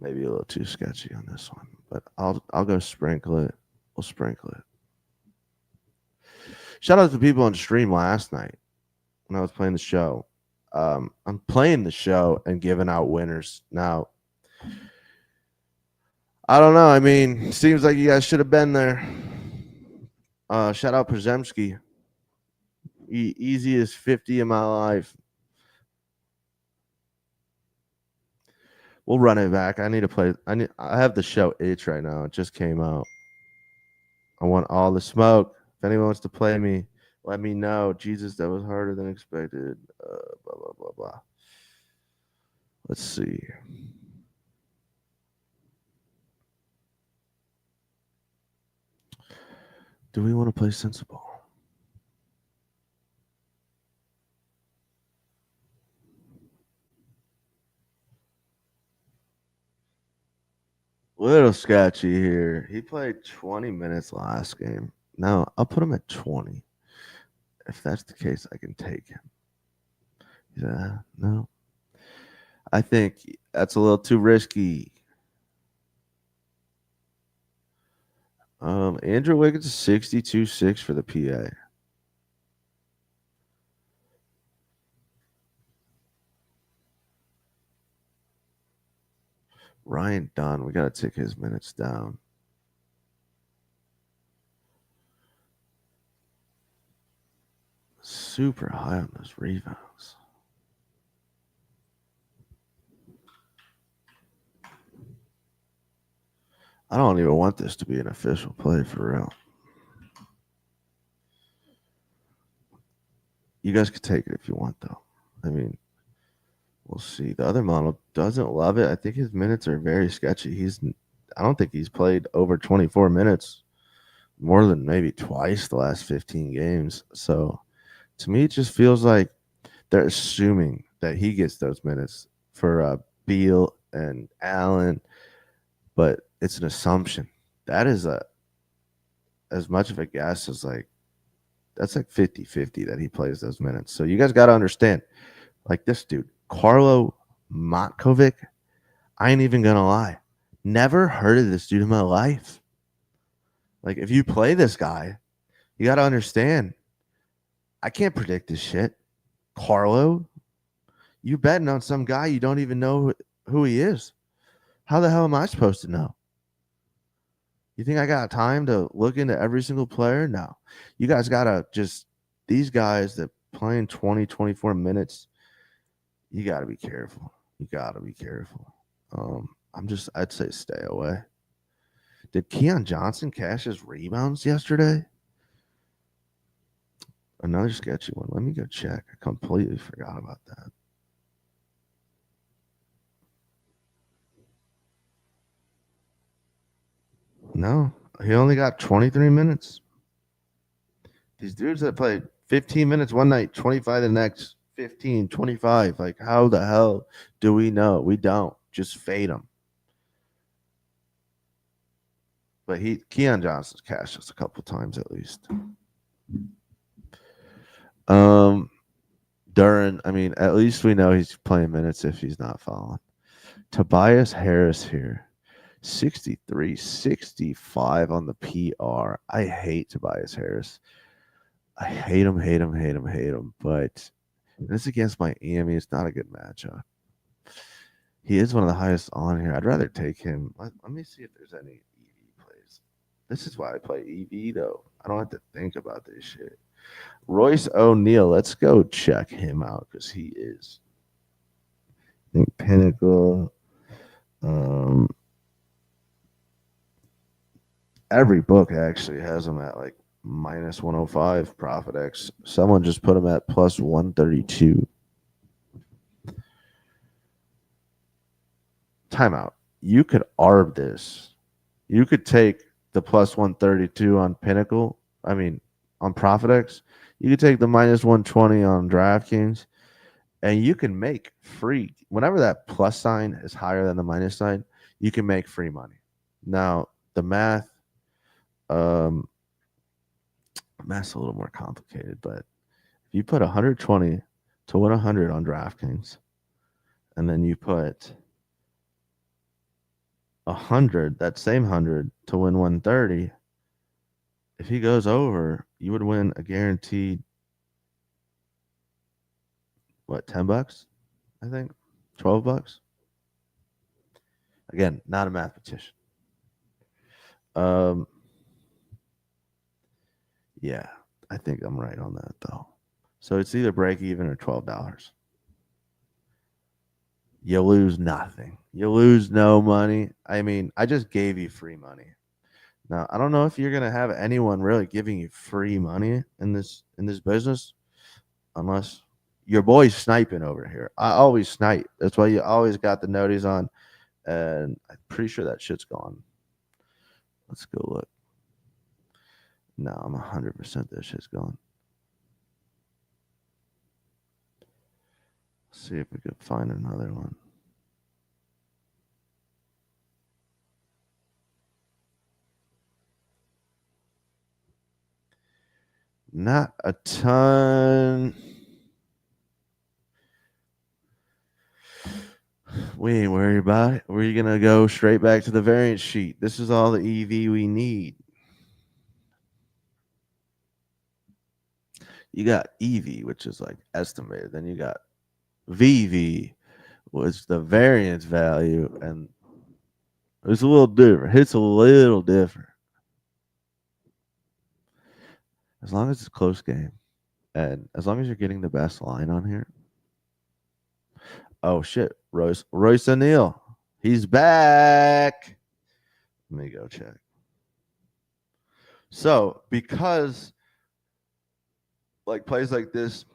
Maybe a little too sketchy on this one, but I'll go sprinkle it. We'll sprinkle it. Shout out to people on stream last night when I was playing the show. I'm playing the show and giving out winners. Now, I don't know. I mean, seems like you guys should have been there. Shout out Przemski. Easiest 50 in my life. We'll run it back. I need to play. I have the show itch right now. It just came out. I want all the smoke. If anyone wants to play me, let me know. Jesus, that was harder than expected. Blah blah blah blah. Let's see. Do we want to play Sensible? Little sketchy here. He played 20 minutes last game. No, I'll put him at 20. If that's the case, I can take him. Yeah, no. I think that's a little too risky. Andrew Wiggins 62-6 for the PA. Ryan Dunn, we got to take his minutes down. Super high on those rebounds. I don't even want this to be an official play for real. You guys could take it if you want, though. I mean, we'll see. The other model doesn't love it. I think his minutes are very sketchy. I don't think he's played over 24 minutes more than maybe twice the last 15 games. So to me, it just feels like they're assuming that he gets those minutes for Beal and Allen, but it's an assumption. That is as much of a guess as like that's like 50-50 that he plays those minutes. So you guys got to understand, like this dude, Carlo Matkovic, I ain't even gonna lie. Never heard of this dude in my life. Like, if you play this guy, you got to understand, I can't predict this shit. Carlo, you betting on some guy you don't even know who he is. How the hell am I supposed to know? You think I got time to look into every single player? No. You guys got to just, these guys that playing 20, 24 minutes, you got to be careful. You got to be careful. I'd say stay away. Did Keon Johnson cash his rebounds yesterday? Another sketchy one. Let me go check. I completely forgot about that. No, he only got 23 minutes. These dudes that played 15 minutes one night, 25 the next, 15, 25. Like, how the hell do we know? We don't. Just fade them. But Keon Johnson's cashed us a couple times at least. Duran, I mean, at least we know he's playing minutes if he's not falling. Tobias Harris here. 63, 65 on the PR. I hate Tobias Harris. I hate him. But this against Miami, it's not a good matchup. He is one of the highest on here. I'd rather take him. Let me see if there's any EV plays. This is why I play EV, though. I don't have to think about this shit. Royce O'Neal. Let's go check him out because he is. I think Pinnacle. Every book actually has him at like minus 105 Profit X. Someone just put him at plus 132. Timeout. You could arb this. You could take the plus 132 on Pinnacle. I mean, on Profit X. You could take the minus 120 on DraftKings, and you can make free. Whenever that plus sign is higher than the minus sign, you can make free money. Now, the math's a little more complicated, but if you put 120 to win 100 on DraftKings, and then you put 100, that same 100 to win 130, if he goes over, you would win a guaranteed what, $10? I think $12. Again, not a mathematician. Yeah, I think I'm right on that though. So it's either break even or $12. You lose nothing. You lose no money. I mean, I just gave you free money. Now, I don't know if you're gonna have anyone really giving you free money in this business, unless your boy's sniping over here. I always snipe. That's why you always got the noties on, and I'm pretty sure that shit's gone. Let's go look. No, I'm 100% that shit's gone. Let's see if we could find another one. Not a ton. We ain't worried about it. We're going to go straight back to the variance sheet. This is all the EV we need. You got EV, which is like estimated. Then you got VV, which the variance value. And it's a little different. It's a little different. As long as it's a close game. And as long as you're getting the best line on here. Oh, shit. Royce O'Neal. He's back. Let me go check. So, because like plays like this,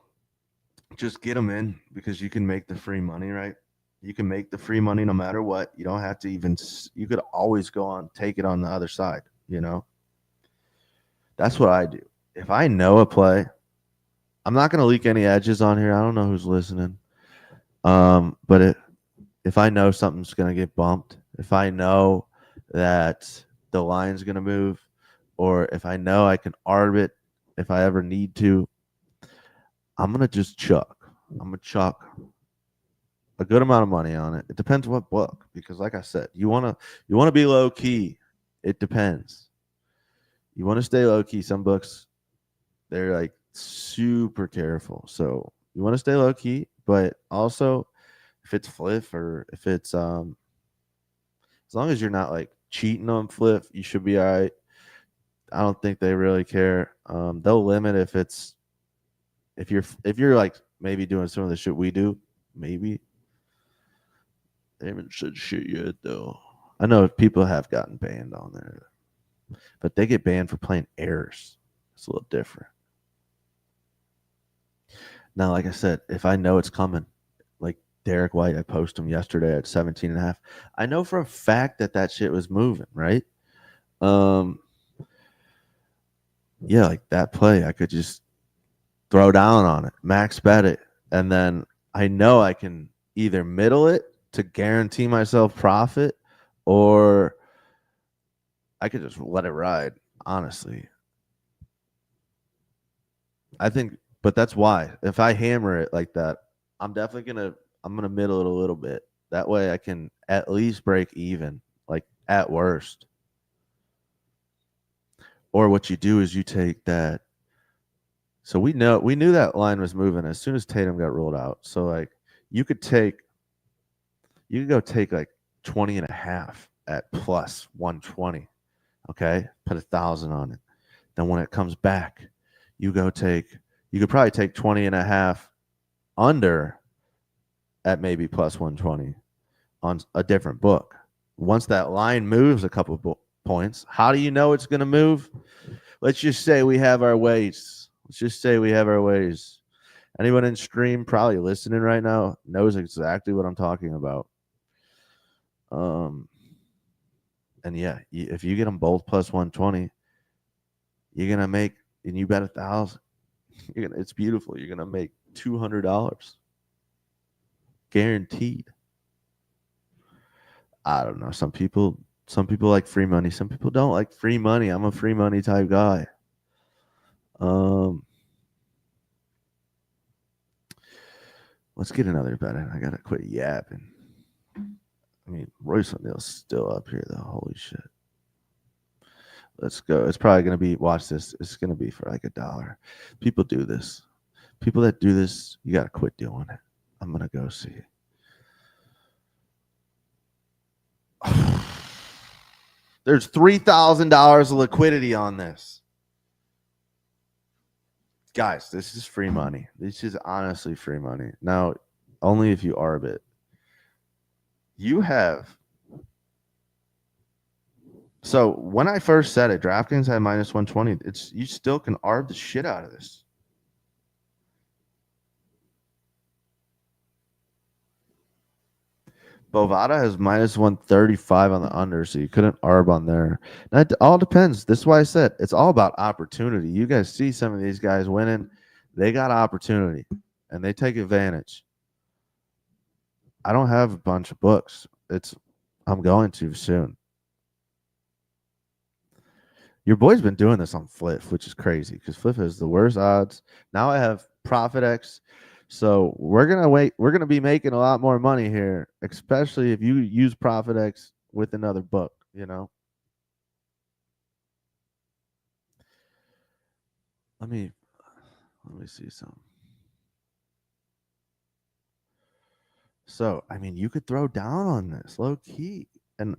just get them in because you can make the free money, right? You can make the free money no matter what. You don't have to even, you could always go on, take it on the other side, you know? That's what I do. If I know a play, I'm not going to leak any edges on here. I don't know who's listening. But if I know something's going to get bumped, if I know that the line's going to move, or if I know I can arb it if I ever need to, I'm going to just chuck. I'm going to chuck a good amount of money on it. It depends what book, because like I said, you want to be low key. It depends. You want to stay low key. Some books, they're like super careful. So you want to stay low key, but also if it's Fliff or if it's as long as you're not like cheating on Fliff, you should be all right. I don't think they really care. They'll limit if you're like maybe doing some of the shit we do, maybe. They haven't said shit yet though. I know people have gotten banned on there, but they get banned for playing errors. It's a little different. Now, like I said, if I know it's coming, like Derek White, I posted him yesterday at 17.5. I know for a fact that shit was moving, right? Yeah, like that play, I could just throw down on it, max bet it, and then I know I can either middle it to guarantee myself profit, or I could just let it ride. Honestly, I think, but that's why if I hammer it like that, I'm gonna middle it a little bit. That way, I can at least break even, like at worst. Or what you do is you take that. So we knew that line was moving as soon as Tatum got ruled out. So like you could take you could go take like 20 and a half at plus 120. Okay. Put 1,000 on it. Then when it comes back, you go take you could probably take 20 and a half under at maybe plus 120 on a different book. Once that line moves a couple of points, how do you know it's going to move? Let's just say we have our ways. Let's just say we have our ways. Anyone in stream probably listening right now knows exactly what I'm talking about. And yeah, if you get them both plus 120, you're gonna make, and you bet 1,000. It's beautiful. You're gonna make $200 guaranteed. I don't know. Some people like free money. Some people don't like free money. I'm a free money type guy. Let's get another bet in. I gotta quit yapping. I mean, Royce O'Neal's still up here though. Holy shit. Let's go. It's probably gonna be. Watch this. It's gonna be for like $1. People do this. People that do this, you gotta quit doing it. I'm gonna go see. There's $3,000 of liquidity on this. Guys, this is free money. This is honestly free money. Now, only if you arb it. You have. So when I first said it, DraftKings had minus 120. You still can arb the shit out of this. Bovada has minus 135 on the under, so you couldn't arb on there. That all depends. This is why I said it's all about opportunity. You guys see some of these guys winning. They got opportunity, and they take advantage. I don't have a bunch of books. I'm going to soon. Your boy's been doing this on Flip, which is crazy because Flip has the worst odds. Now I have ProfitX. So we're gonna be making a lot more money here, especially if you use ProfitX with another book, you know. Let me see some. So I mean you could throw down on this low key. And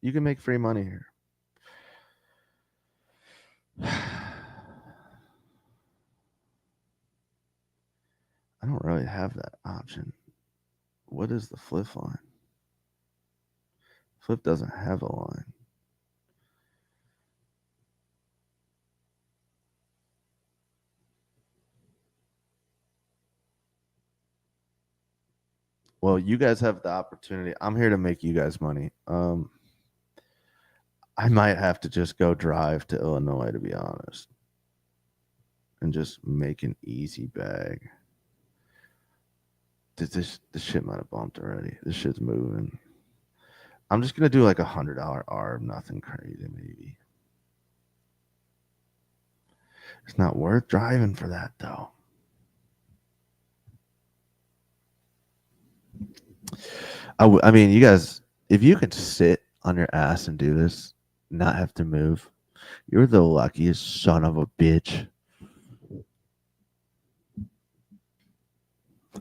you can make free money here. I don't really have that option. What is the Flip line? Flip doesn't have a line. Well, you guys have the opportunity. I'm here to make you guys money. I might have to just go drive to Illinois, to be honest, and just make an easy bag. This shit might have bumped already. This shit's moving. I'm just gonna do like $100 arb, nothing crazy, maybe. It's not worth driving for that though. I mean, you guys, if you can sit on your ass and do this, not have to move, you're the luckiest son of a bitch.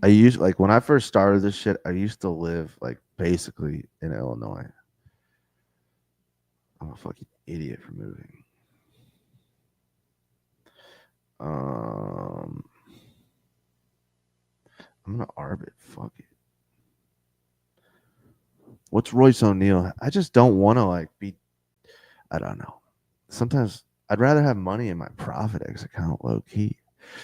Like when I first started this shit, I used to live like basically in Illinois. I'm a fucking idiot for moving. I'm gonna arb it. Fuck it. What's Royce O'Neal? I just don't want to like be. I don't know. Sometimes I'd rather have money in my ProfitX account, low key.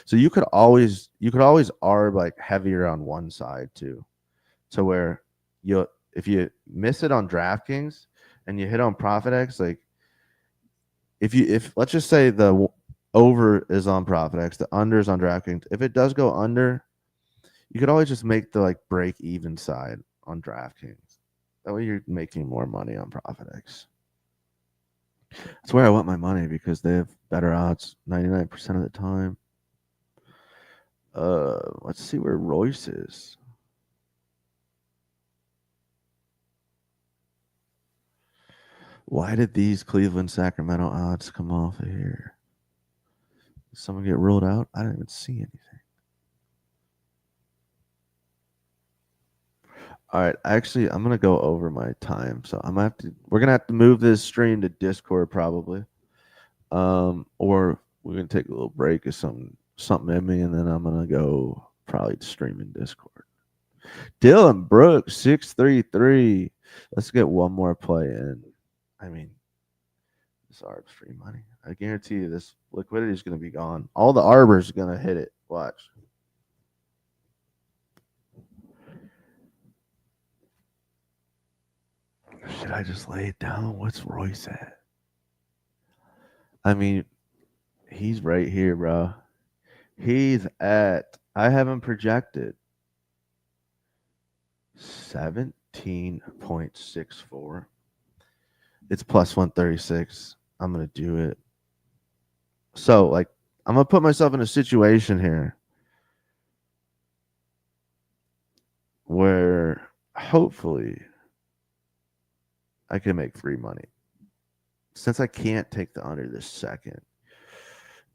So you could always arb like heavier on one side too, to where if you miss it on DraftKings and you hit on ProfitX, like if let's just say over is on ProfitX, the under is on DraftKings. If it does go under, you could always just make the like break even side on DraftKings. That way you're making more money on ProfitX. That's where I want my money because they have better odds 99% of the time. Let's see where Royce is. Why did these Cleveland Sacramento odds come off of here? Did someone get ruled out? I didn't even see anything. All right, actually, I'm gonna go over my time, so we're gonna have to move this stream to Discord probably, or we're gonna take a little break or something in me, and then I'm gonna go probably stream in Discord. Dylan Brooks 633. Let's get one more play in. I mean, this ARB's free money. I guarantee you, this liquidity is gonna be gone. All the arbors are gonna hit it. Watch. Should I just lay it down? What's Royce at? I mean, he's right here, bro. He's at, I have him projected 17.64. It's plus 136. I'm going to do it. So, like, I'm going to put myself in a situation here where hopefully I can make free money. Since I can't take the under this second,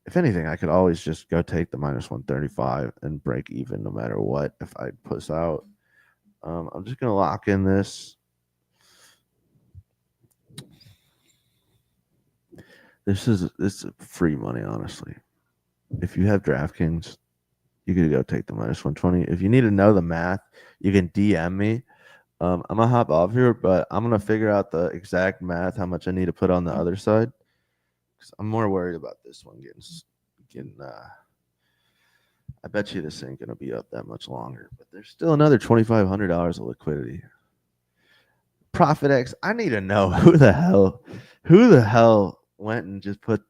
if anything, I could always just go take the minus 135 and break even no matter what if I push out. I'm just going to lock in this. This is free money, honestly. If you have DraftKings, you could go take the minus 120. If you need to know the math, you can DM me. I'm gonna hop off here, but I'm gonna figure out the exact math, how much I need to put on the other side. Because I'm more worried about this one getting. I bet you this ain't gonna be up that much longer. But there's still another $2,500 of liquidity. ProfitX, I need to know who the hell went and just put.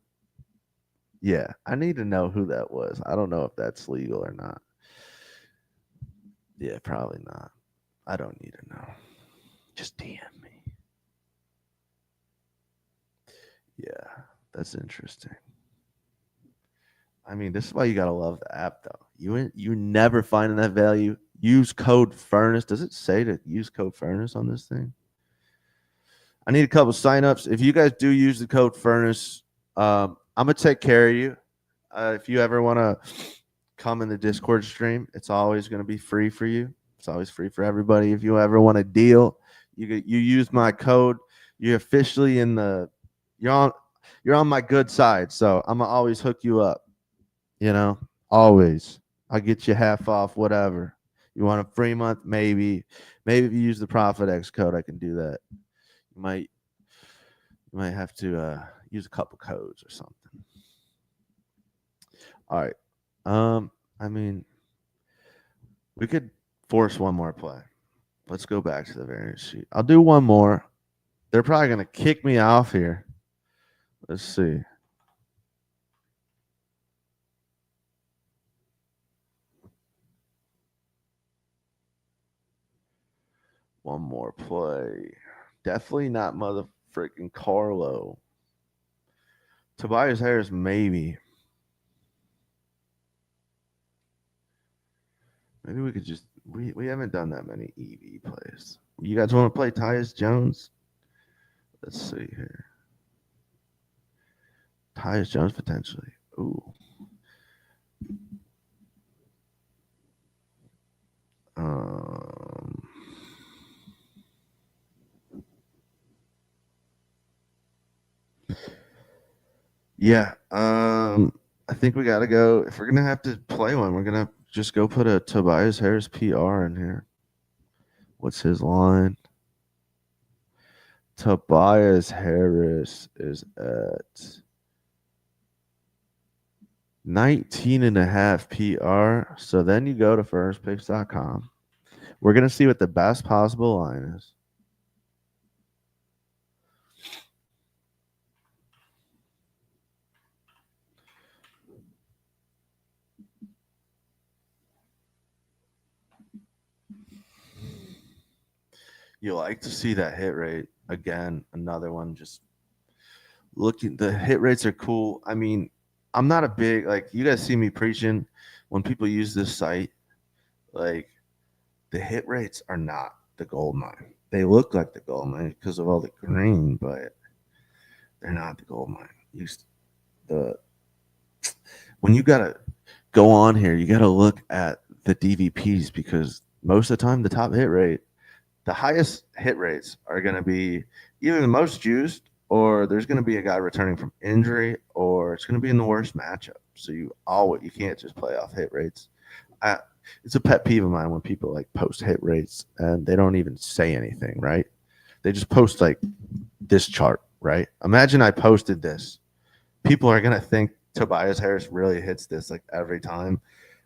Yeah, I need to know who that was. I don't know if that's legal or not. Yeah, probably not. I don't need to know. Just DM me. Yeah, that's interesting. I mean, this is why you gotta love the app, though. You never finding that value. Use code Furnace. Does it say to use code Furnace on this thing? I need a couple signups. If you guys do use the code Furnace, I'm gonna take care of you. If you ever want to come in the Discord stream, it's always gonna be free for you. It's always free for everybody. If you ever want a deal, you use my code. You're officially you're on my good side. So I'm gonna always hook you up. You know, always. I'll get you half off, whatever. You want a free month? Maybe if you use the ProfitX code, I can do that. You might have to use a couple codes or something. All right. I mean, we could force one more play. Let's go back to the variance sheet. I'll do one more. They're probably gonna kick me off here. Let's see. One more play. Definitely not mother freaking Carlo. Tobias Harris, maybe. Maybe we could just we haven't done that many EV plays. You guys want to play Tyus Jones? Let's see here. Tyus Jones potentially. Ooh. Yeah. I think we gotta go. If we're gonna have to play one, we're gonna just go put a Tobias Harris PR in here. What's his line? Tobias Harris is at 19.5 PR. So then you go to firstpicks.com. We're going to see what the best possible line is. You like to see that hit rate again. Another one, just looking. The hit rates are cool. I mean, I'm not a big like you guys see me preaching when people use this site. Like the hit rates are not the gold mine. They look like the gold mine because of all the green, but they're not the gold mine. The when you gotta go on here, you gotta look at the DVPs because most of the time the top hit rate, the highest hit rates are gonna be either the most used or there's gonna be a guy returning from injury or it's gonna be in the worst matchup. So you can't just play off hit rates. I, it's a pet peeve of mine when people like post hit rates and they don't even say anything, right? They just post like this chart, right? Imagine I posted this. People are gonna think Tobias Harris really hits this like every time.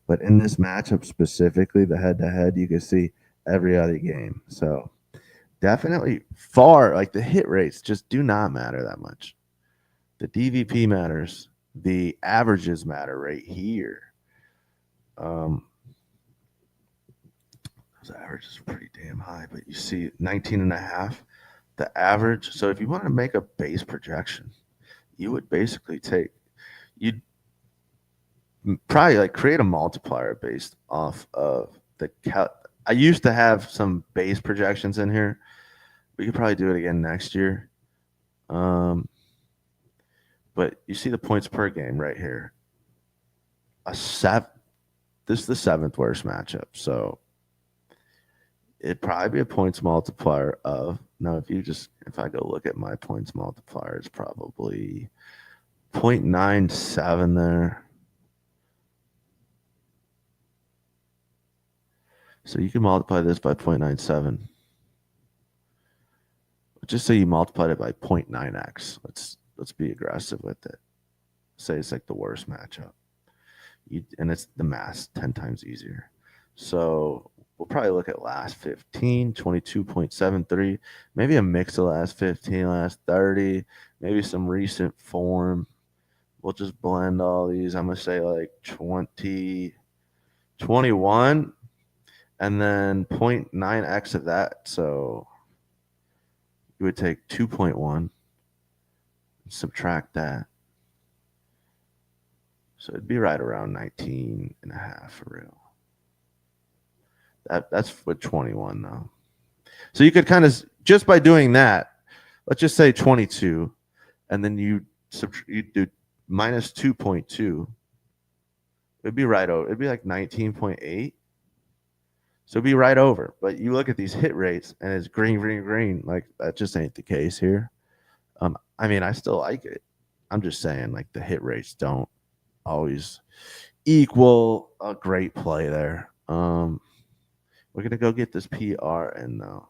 But in this matchup specifically, the head to head, you can see every other game. So definitely far like the hit rates just do not matter that much. The DVP matters. The averages matter right here. Um, those averages are pretty damn high, but you see 19 and a half, the average. So if you want to make a base projection, you would basically you'd probably like create a multiplier based off of I used to have some base projections in here. We could probably do it again next year. Um, but you see the points per game right here. A seven. This is the seventh worst matchup. So it'd probably be a points multiplier of now. If I go look at my points multiplier, it's probably 0.97 there. So you can multiply this by 0.97. Just say you multiplied it by 0.9x. Let's be aggressive with it. Say it's like the worst matchup. And it's the math 10 times easier. So we'll probably look at last 15, 22.73, maybe a mix of last 15, last 30, maybe some recent form. We'll just blend all these. I'm going to say like 20, 21, and then 0.9x of that. So you would take 2.1, subtract that. So it'd be right around 19 and a half for real. That's with 21 though. So you could kind of just by doing that, let's just say 22, and then you do minus 2.2. It'd be right over. It'd be like 19.8. So it'd be right over. But you look at these hit rates and it's green, green, green. Like that just ain't the case here. I mean, I still like it. I'm just saying, like the hit rates don't always equal a great play there. We're gonna go get this PRN though.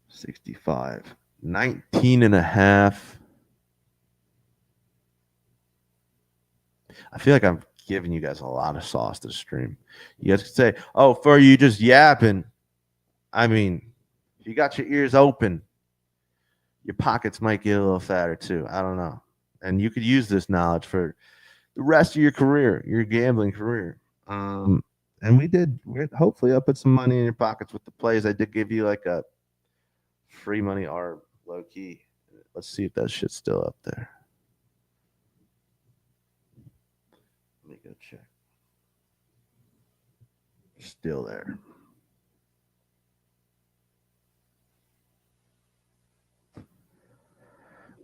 65, 19 and a half. I feel like I'm giving you guys a lot of sauce to stream. You guys could say, "Oh, for you just yapping." I mean, if you got your ears open, your pockets might get a little fatter too. I don't know, and you could use this knowledge for the rest of your career, your gambling career. And hopefully I'll put some money in your pockets with the plays. I did give you like a free money arb low key. Let's see if that shit's still up there. Let me go check. Still there.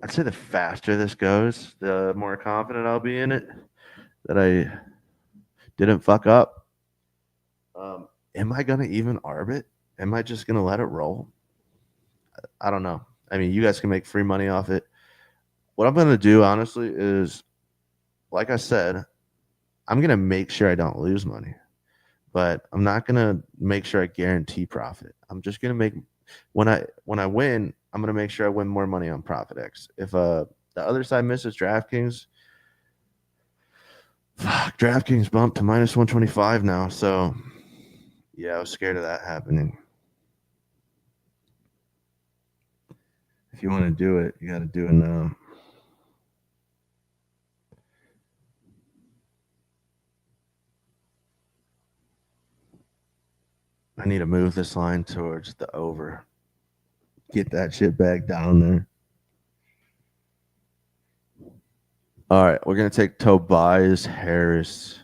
I'd say the faster this goes, the more confident I'll be in it that I didn't fuck up. Am I gonna even arb it? Am I just gonna let it roll? I don't know. I mean, you guys can make free money off it. What I'm gonna do, honestly, is like I said, I'm gonna make sure I don't lose money, but I'm not gonna make sure I guarantee profit. I'm just gonna make when I win, I'm gonna make sure I win more money on ProfitX. If the other side misses DraftKings, DraftKings bumped to minus 125 now. So yeah, I was scared of that happening. If you want to do it, you got to do it now. I need to move this line towards the over. Get that shit back down there. All right, we're gonna take Tobias Harris.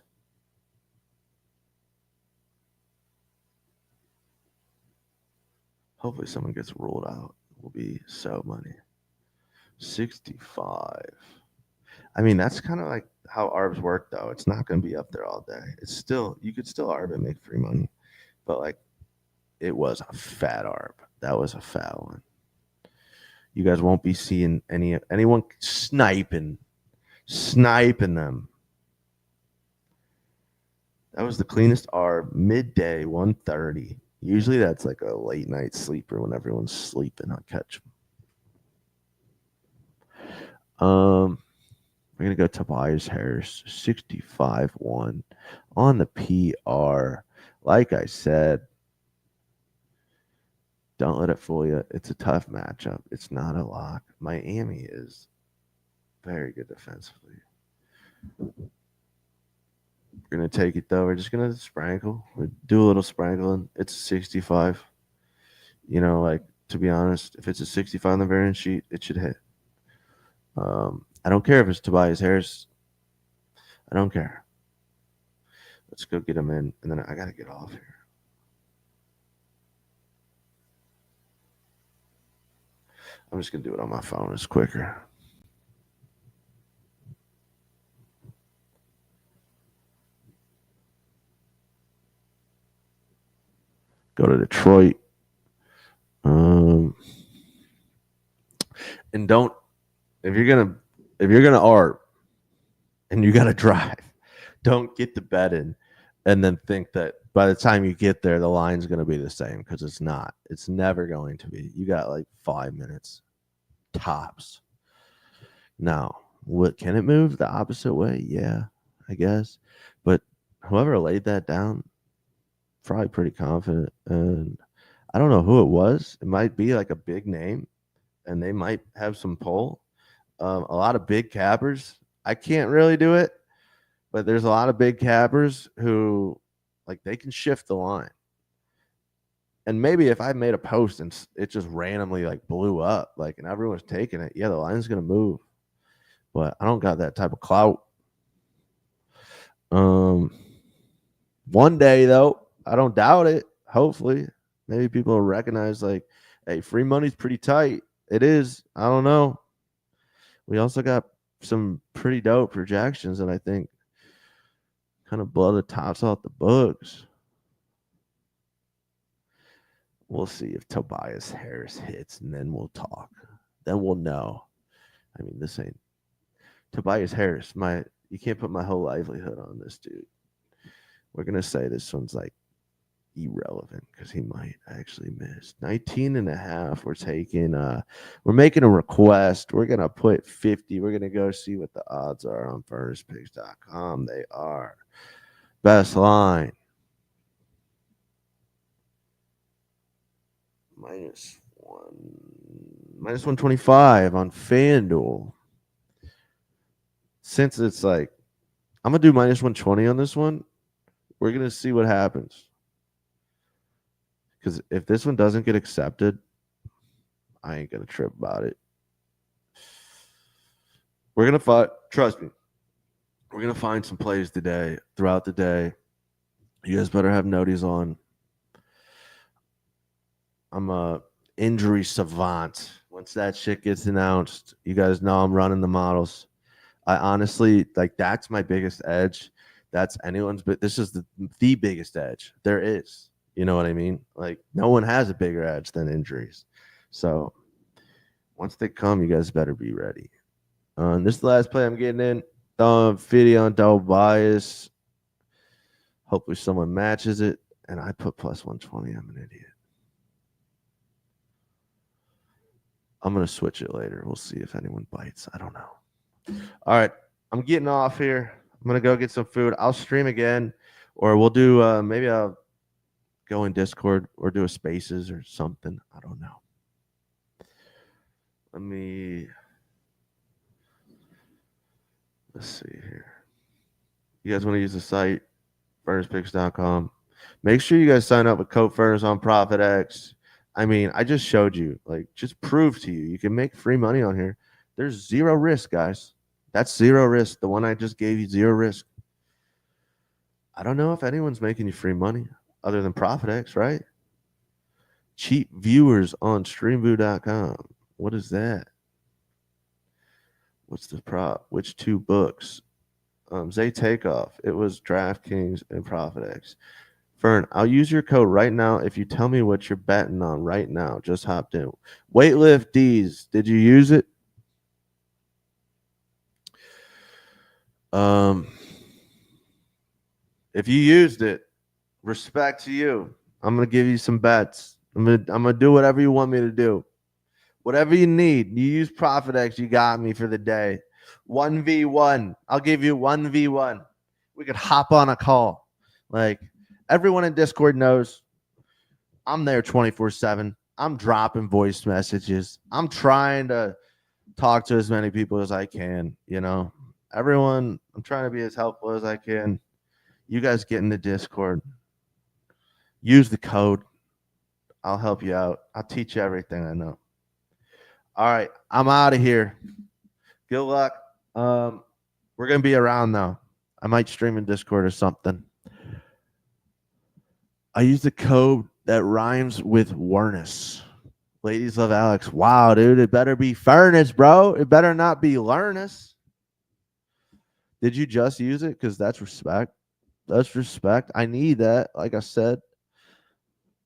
Hopefully, someone gets ruled out. Will be so money. 65. I mean, that's kind of like how ARBs work, though. It's not going to be up there all day. It's still, you could still ARB and make free money, but like it was a fat ARB. That was a fat one. You guys won't be seeing anyone sniping them. That was the cleanest ARB, midday 1:30. Usually that's like a late night sleeper when everyone's sleeping. I'll catch them. We're gonna go Tobias Harris, 65-1 on the PR. Like I said, don't let it fool you. It's a tough matchup. It's not a lock. Miami is very good defensively. We're gonna take it though. We're just gonna sprinkle. We do a little sprinkling. It's 65. You know, like to be honest, if it's a 65 on the variance sheet, it should hit. I don't care if it's Tobias Harris. I don't care. Let's go get him in, and then I gotta get off here. I'm just gonna do it on my phone. It's quicker. Go to Detroit. And don't if you're gonna ARB and you gotta drive, don't get the bet in and then think that by the time you get there the line's gonna be the same, because it's not. It's never going to be. You got like 5 minutes tops. Now, what can it move the opposite way? Yeah, I guess. But whoever laid that down, probably pretty confident. And I don't know who it was. It might be like a big name, and they might have some pull. A lot of big cappers. I can't really do it, but there's a lot of big cappers who like they can shift the line. And maybe if I made a post and it just randomly like blew up, like and everyone's taking it, yeah, the line's gonna move. But I don't got that type of clout. One day though, I don't doubt it. Hopefully, maybe people will recognize like, hey, free money's pretty tight. It is. I don't know. We also got some pretty dope projections that I think kind of blow the tops off the books. We'll see if Tobias Harris hits, and then we'll talk. Then we'll know. I mean, this ain't Tobias Harris. You can't put my whole livelihood on this dude. We're gonna say this one's like irrelevant because he might actually miss 19.5. We're making a request. We're gonna put 50. We're gonna go see what the odds are on furnishpicks.com. They are best line minus 125 on FanDuel. Since it's like I'm gonna do minus 120 on this one, we're gonna see what happens. Because if this one doesn't get accepted, I ain't gonna trip about it. We're gonna fight. Trust me. We're gonna find some plays today, throughout the day. You guys better have noties on. I'm a injury savant. Once that shit gets announced, you guys know I'm running the models. I honestly like that's my biggest edge. That's anyone's, but this is the biggest edge there is. You know what I mean? Like no one has a bigger edge than injuries. So once they come, you guys better be ready. This is the last play I'm getting in. Video on double bias. Hopefully someone matches it. And I put plus 120. I'm an idiot. I'm going to switch it later. We'll see if anyone bites. I don't know. All right. I'm getting off here. I'm going to go get some food. I'll stream again. Or we'll do, maybe I'll go in Discord or do a spaces or something. I don't know. Let's see here. You guys want to use the site, furnishpicks.com. Make sure you guys sign up with Code Furnace on ProfitX. I mean, I just showed you, like, just prove to you can make free money on here. There's zero risk, guys. That's zero risk. The one I just gave you, zero risk. I don't know if anyone's making you free money other than ProfitX, right? Cheap viewers on streamvoo.com. What is that? What's the prop? Which two books? Zay Takeoff. It was DraftKings and ProfitX. Fern, I'll use your code right now if you tell me what you're betting on right now. Just hopped in. Weightlift D's. Did you use it? If you used it, respect to you. I'm gonna give you some bets. I'm gonna do whatever you want me to do. Whatever you need. You use ProfitX, you got me for the day. 1v1. I'll give you 1v1. We could hop on a call. Like, everyone in Discord knows I'm there 24/7. I'm dropping voice messages. I'm trying to talk to as many people as I can, Everyone, I'm trying to be as helpful as I can. You guys get in the Discord. Use the code. I'll help you out. I'll teach you everything I know. All right, I'm out of here. Good luck. We're going to be around now. I might stream in Discord or something. I use the code that rhymes with Wernus. Ladies love Alex. Wow, dude, it better be Furnace, bro. It better not be Learnus. Did you just use it? Because that's respect. That's respect. I need that. Like I said.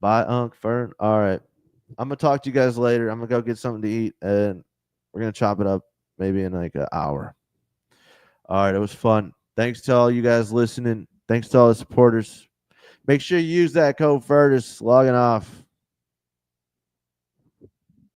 Bye, Unc Fern. All right. I'm going to talk to you guys later. I'm going to go get something to eat, and we're going to chop it up maybe in like an hour. All right. It was fun. Thanks to all you guys listening. Thanks to all the supporters. Make sure you use that code Furnace. Logging off.